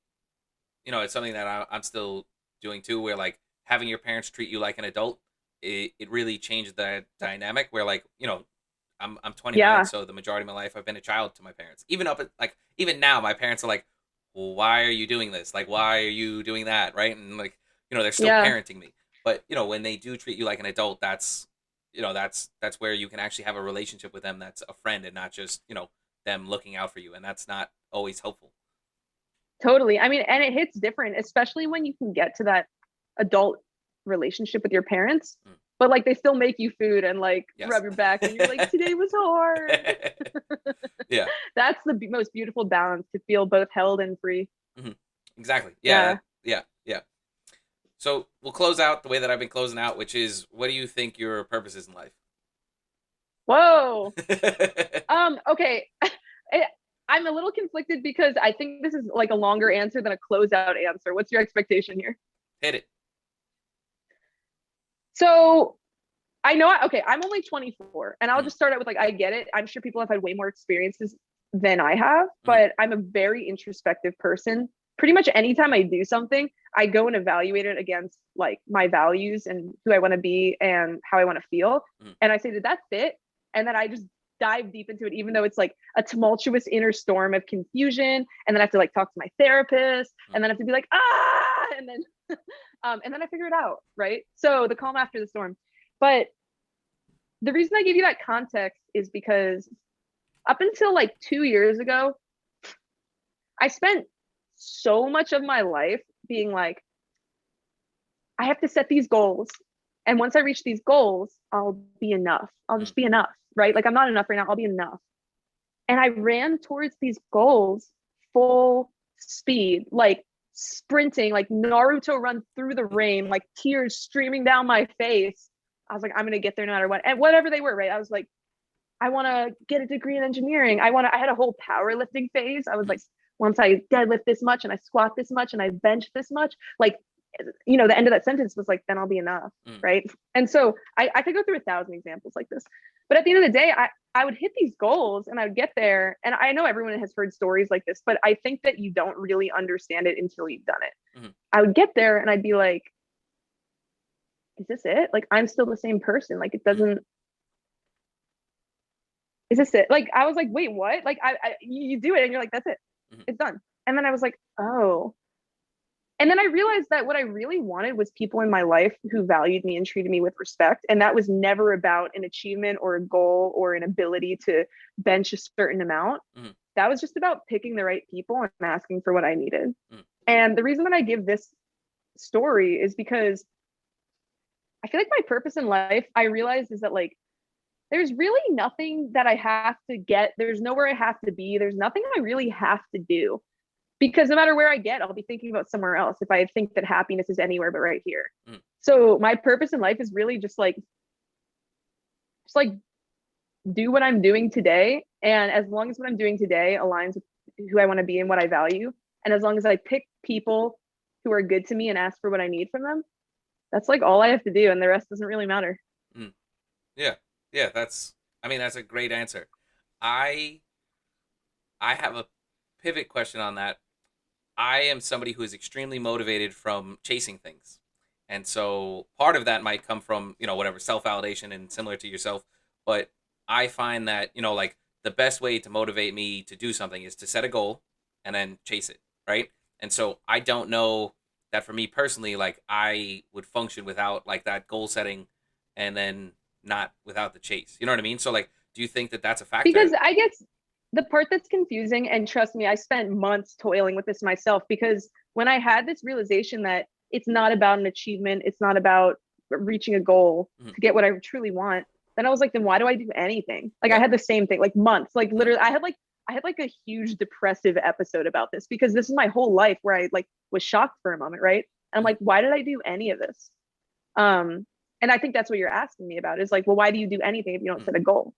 it's something that I'm still doing too, where like having your parents treat you like an adult, it really changed the dynamic. Where like I'm 29, Yeah. so the majority of my life I've been a child to my parents. Even up at, like, even now, my parents are like, well, why are you doing this? Like, why are you doing that? Right? And like, they're still Yeah. parenting me. But when they do treat you like an adult, that's where you can actually have a relationship with them, that's a friend, and not just them looking out for you. And that's not always helpful. Totally. I mean, and it hits different, especially when you can get to that adult relationship with your parents, Mm. but like they still make you food and like Yes. rub your back when you're like, today was hard. Yeah. That's the most beautiful balance, to feel both held and free. Hmm. Exactly. Yeah. Yeah. Yeah. Yeah. So we'll close out the way that I've been closing out, which is, what do you think your purpose is in life? Whoa. Okay. I- I'm a little conflicted because I think this is like a longer answer than a closeout answer. What's your expectation here? Hit it. So I know, okay, I'm only 24, and I'll Mm, just start out with like, I get it. I'm sure people have had way more experiences than I have, mm, but I'm a very introspective person. Pretty much anytime I do something, I go and evaluate it against like my values and who I want to be and how I want to feel. mm, And I say, did that fit? And then I just dive deep into it, even though it's like a tumultuous inner storm of confusion. And then I have to like talk to my therapist, mm. and then I have to be like, and then and then I figure it out, right? So the calm after the storm. But the reason I give you that context is because up until like 2 years ago, I spent so much of my life being like, I have to set these goals. And once I reach these goals, I'll be enough. I'll Mm, just be enough, right? Like I'm not enough right now. I'll be enough. And I ran towards these goals full speed, like sprinting, like Naruto run through the rain, like tears streaming down my face. I was like, I'm going to get there no matter what. And whatever they were, right? I was like, I want to get a degree in engineering. I had a whole powerlifting phase. I was mm, like, once I deadlift this much and I squat this much and I bench this much, like the end of that sentence was like, then I'll be enough. Mm. Right. And so I could go through 1,000 examples like this. But at the end of the day, I would hit these goals and I would get there. And I know everyone has heard stories like this, but I think that you don't really understand it until you've done it. Mm-hmm. I would get there and I'd be like, is this it? Like, I'm still the same person. Like, it doesn't, is this it? Like, I was like, wait, what? Like, you do it and you're like, that's it. Mm-hmm. It's done. And then I was like, oh. And then I realized that what I really wanted was people in my life who valued me and treated me with respect. And that was never about an achievement or a goal or an ability to bench a certain amount. Mm-hmm. That was just about picking the right people and asking for what I needed. Mm-hmm. And the reason that I give this story is because I feel like my purpose in life, I realized, is that like, there's really nothing that I have to get. There's nowhere I have to be. There's nothing I really have to do, because no matter where I get, I'll be thinking about somewhere else if I think that happiness is anywhere but right here. Mm. So my purpose in life is really just like do what I'm doing today. And as long as what I'm doing today aligns with who I want to be and what I value, and as long as I pick people who are good to me and ask for what I need from them, that's like all I have to do. And the rest doesn't really matter. Mm. Yeah. Yeah. That's a great answer. I have a pivot question on that. I am somebody who is extremely motivated from chasing things. And so part of that might come from, whatever, self-validation and similar to yourself. But I find that, like the best way to motivate me to do something is to set a goal and then chase it, right? And so I don't know that for me personally, like I would function without like that goal setting and then not without the chase. You know what I mean? So like, do you think that that's a Because factor? I guess the part that's confusing, and trust me, I spent months toiling with this myself, because when I had this realization that it's not about an achievement, it's not about reaching a goal Mm-hmm. to get what I truly want, then I was like, then why do I do anything? Like, Yeah. I had the same thing, like months, like literally, I had like a huge depressive episode about this, because this is my whole life where I like was shocked for a moment, right? And I'm like, why did I do any of this? And I think that's what you're asking me about, is like, well, why do you do anything if you don't set a goal?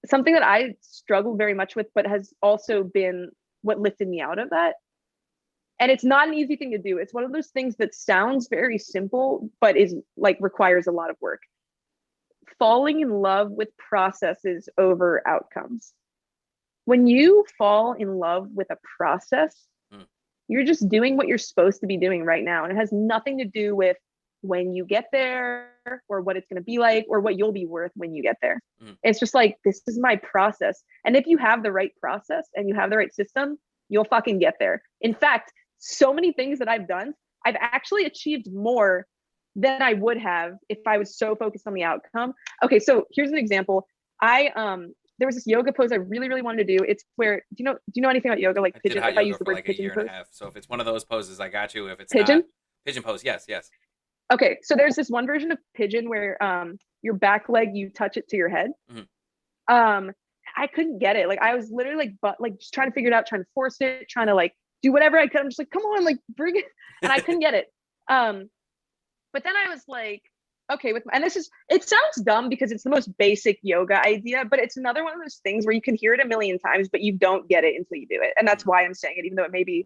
Something that I struggle very much with, but has also been what lifted me out of that. And it's not an easy thing to do. It's one of those things that sounds very simple, but is like requires a lot of work. Falling in love with processes over outcomes. When you fall in love with a process, you're just doing what you're supposed to be doing right now. And it has nothing to do with when you get there or what it's going to be like or what you'll be worth when you get there. It's just like, this is my process. And if you have the right process and you have the right system, you'll fucking get there. In fact, so many things that I've done, I've actually achieved more than I would have if I was so focused on the outcome. Okay, so here's an example. There was this yoga pose I really, really wanted to do. It's where, do you know anything about yoga? Like I pigeon, did hot if I yoga use the for word like a pigeon year pose. and a half. So if it's one of those poses, I got you. If it's Pigeon? not pigeon pose, yes. Okay, so there's this one version of pigeon where your back leg, you touch it to your head. I couldn't get it. Like I was literally like just trying to figure it out, trying to force it, trying to like do whatever I could. I'm just like, come on, like bring it. And I couldn't get it. But then I was like, okay, and it sounds dumb because it's the most basic yoga idea, but it's another one of those things where you can hear it a million times, but you don't get it until you do it. And that's why I'm saying it, even though it may be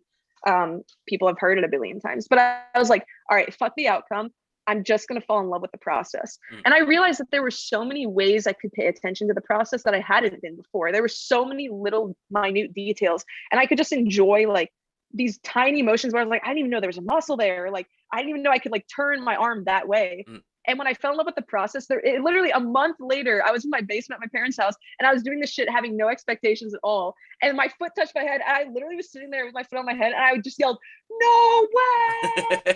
people have heard it a billion times. But I was like, all right, fuck the outcome. I'm just going to fall in love with the process. And I realized that there were so many ways I could pay attention to the process that I hadn't been before. There were so many little minute details, and I could just enjoy like these tiny motions where I was like, I didn't even know there was a muscle there. Like, I didn't even know I could like turn my arm that way. And when I fell in love with the process, literally a month later, I was in my basement at my parents' house and I was doing this shit having no expectations at all. And my foot touched my head. And I literally was sitting there with my foot on my head and I just yelled, no way.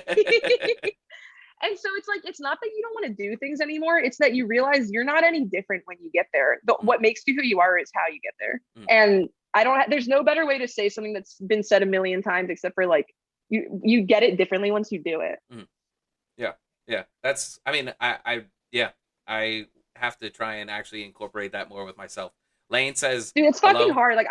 And so it's like, it's not that you don't want to do things anymore. It's that you realize you're not any different when you get there. What makes you who you are is how you get there. And there's no better way to say something that's been said a million times, except for like, you get it differently once you do it. Yeah. That's, I have to try and actually incorporate that more with myself. Lane says, dude, it's fucking hello? hard. Like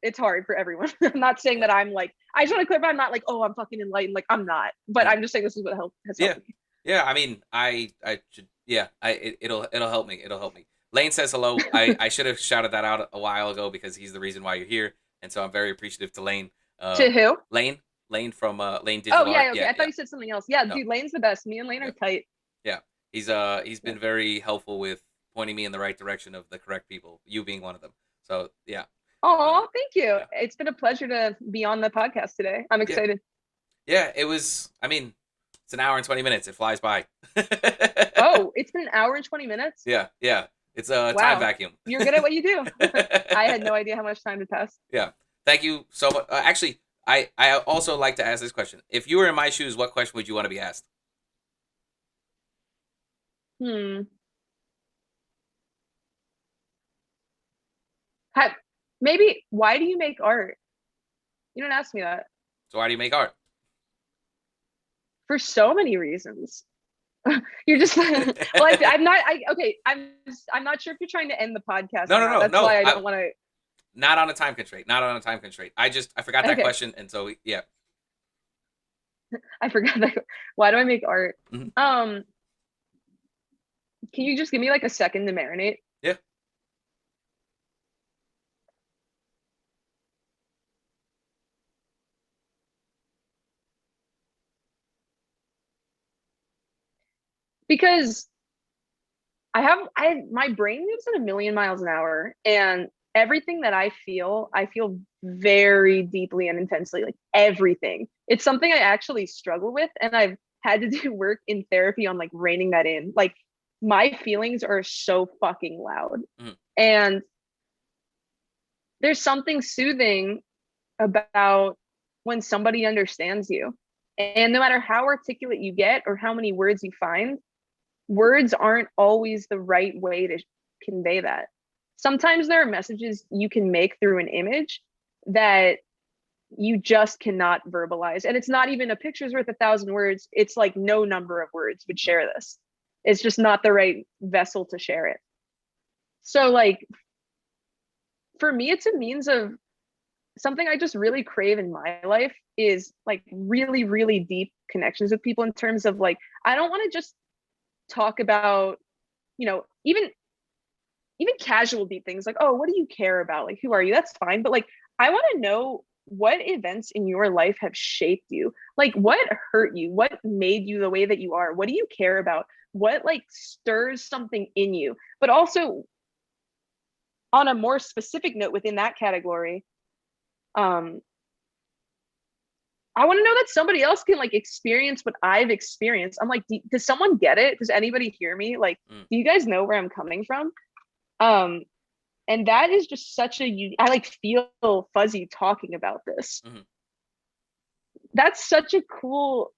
it's hard for everyone. I'm not saying that I'm like, I just want to clarify, I'm not like, oh, I'm fucking enlightened. Like I'm not, but I'm just saying this is what has helped me. Yeah. I mean, I should, it'll help me. It'll help me. Lane says hello. I should have shouted that out a while ago because he's the reason why you're here. And so I'm very appreciative to Lane. To who? Lane. Lane from Lane Oh Digital Art. yeah, okay. Yeah, I thought yeah. you said something else. Yeah, No, dude, Lane's the best. Me and Lane yeah, are tight. yeah. He's Yeah. been very helpful with pointing me in the right direction of the correct people. You being one of them. So yeah, uh, Oh, thank you. yeah, It's been a pleasure to be on the podcast today. I'm yeah, excited. yeah. It was. I mean, it's an hour and 20 minutes. It flies by. Oh, it's been an hour and 20 minutes. Yeah, yeah. It's a time Wow. vacuum. You're good at what you do. I had no idea how much time had passed. Yeah. Thank you so much. Actually, I also like to ask this question. If you were in my shoes, what question would you want to be asked? Hmm. Ha- Maybe why do you make art? You don't ask me that. So why do you make art? For so many reasons. You're just well, I'm not. Okay. I'm not sure if you're trying to end the podcast No, or no, not. no, That's why no. I don't want to. Not on a time constraint. Not on a time constraint. I forgot that Okay, question, and so yeah. I forgot that. Why do I make art? Mhm. Um, can you just give me like a second to marinate? Yeah. Because my brain moves at a million miles an hour, and everything that I feel very deeply and intensely, like everything. It's something I actually struggle with, and I've had to do work in therapy on like reining that in. Like my feelings are so fucking loud. Mhm. And there's something soothing about when somebody understands you. And no matter how articulate you get or how many words you find, words aren't always the right way to convey that. Sometimes there are messages you can make through an image that you just cannot verbalize. And it's not even a picture's worth 1,000 words. It's like no number of words would Mhm. share this. It's just not the right vessel to share it. So, like, for me, it's a means of something I just really crave in my life is like really, really deep connections with people in terms of like, I don't want to just talk about, even casual deep things like, oh, what do you care about? Like, who are you? That's fine. But like, I want to know what events in your life have shaped you. Like, what hurt you? What made you the way that you are? What do you care about? What like stirs something in you? But also, on a more specific note within that category, um, I want to know that somebody else can like experience what I've experienced. I'm like, does someone get it? Does anybody hear me? Like, Mm. do you guys know where I'm coming from? Um, and that is just such I like feel fuzzy talking about this. Mhm. That's such a cool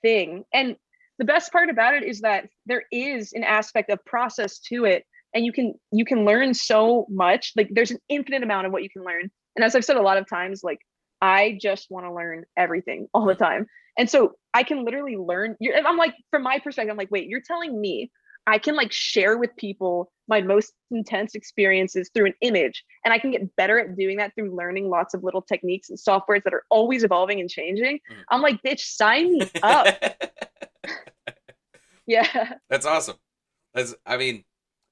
thing. And the best part about it is that there is an aspect of process to it, and you can learn so much. Like there's an infinite amount of what you can learn. And as I've said a lot of times, like I just want to learn everything all the Mhm. time. And so I can literally learn. I'm like, from my perspective, I'm like, wait, you're telling me I can like share with people my most intense experiences through an image, and I can get better at doing that through learning lots of little techniques and softwares that are always evolving and changing. Mhm. I'm like, bitch, sign me up. Yeah. That's awesome. I mean,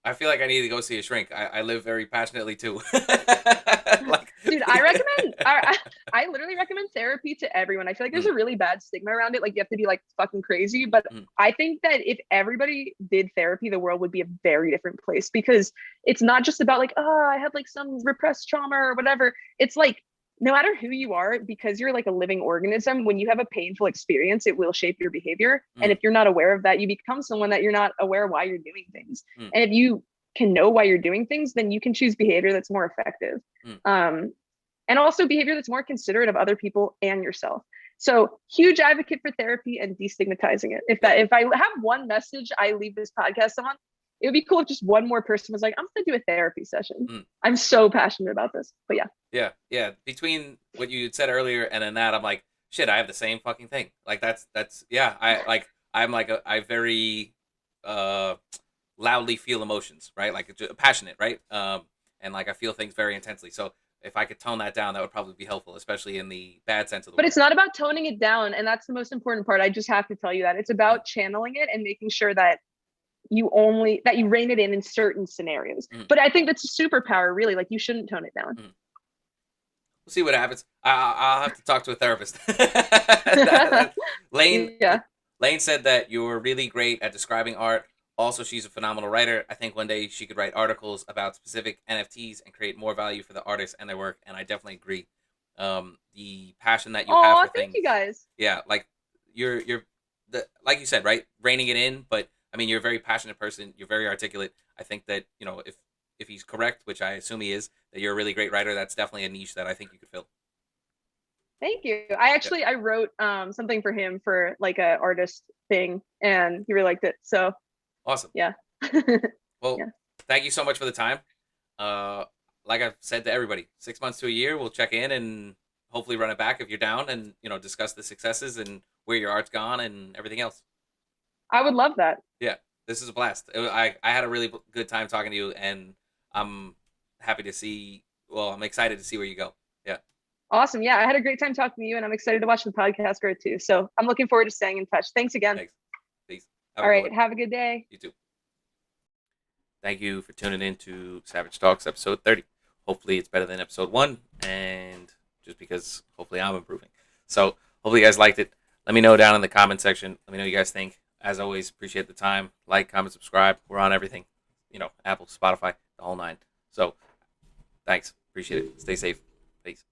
I feel like I need to go see a shrink. I live very passionately too. Like, Dude, I literally recommend therapy to everyone. I feel like there's mm, a really bad stigma around it. Like you have to be like fucking crazy. But mm, I think that if everybody did therapy, the world would be a very different place, because it's not just about like, oh, I had like some repressed trauma or whatever. It's like no matter who you are, because you're like a living organism, when you have a painful experience, it will shape your behavior. And mm, if you're not aware of that, you become someone that you're not aware why you're doing things. mm, And if you can know why you're doing things, then you can choose behavior that's more effective. mm. Um, and also behavior that's more considerate of other people and yourself. So huge advocate for therapy and destigmatizing it. Yeah. If I have one message I leave this podcast on, it would be cool if just one more person was like, I'm gonna do a therapy session. Mm. I'm so passionate about this. But yeah. Yeah, yeah. Between what you said earlier and then that, I'm like, shit, I have the same fucking thing. Like that's yeah. I very uh loudly feel emotions, right? Like passionate, right? And like I feel things very intensely. So if I could tone that down, that would probably be helpful, especially in the bad sense of the But word. it's not about toning it down. And that's the most important part. I just have to tell you that. It's Mm, about channeling it and making sure that you rein it in certain scenarios. mm, But I think that's a superpower, really. Like you shouldn't tone it down. mm. we'll see what happens. I'll have to talk to a therapist. Lane Yeah. Lane said that you're really great at describing art. Also, she's a phenomenal writer. I think one day she could write articles about specific NFTs and create more value for the artists and their work. And I definitely agree. The passion that you have Oh, for thank you things, guys. yeah, like you're the like you said, right, reining it in. But I mean, you're a very passionate person. You're very articulate. I think that if he's correct, which I assume he is, that you're a really great writer. That's definitely a niche that I think you could fill. Thank you. I Yeah, actually I wrote something for him for like a artist thing and he really liked it. So awesome. yeah. Well, Yeah. thank you so much for the time. Uh, like I've said to everybody, 6 months to a year, we'll check in and hopefully run it back if you're down, and discuss the successes and where your art's gone and everything else. I would love that. Yeah, this is a blast. I had a really good time talking to you, and I'm happy to see. Well, I'm excited to see where you go. Yeah, Awesome. Yeah, I had a great time talking to you and I'm excited to watch the podcast grow too. So I'm looking forward to staying in touch. Thanks again. thanks. Peace. Have All a good one. right. Have a good day. You too. Thank you for tuning in to Savage Talks episode 30. Hopefully, it's better than episode 1, and just because hopefully I'm improving. So, hopefully, you guys liked it. Let me know down in the comment section. Let me know what you guys think. As always, appreciate the time. Like, comment, subscribe. We're on everything. Apple, Spotify, the whole nine. So, thanks. Appreciate it. Stay safe. Peace.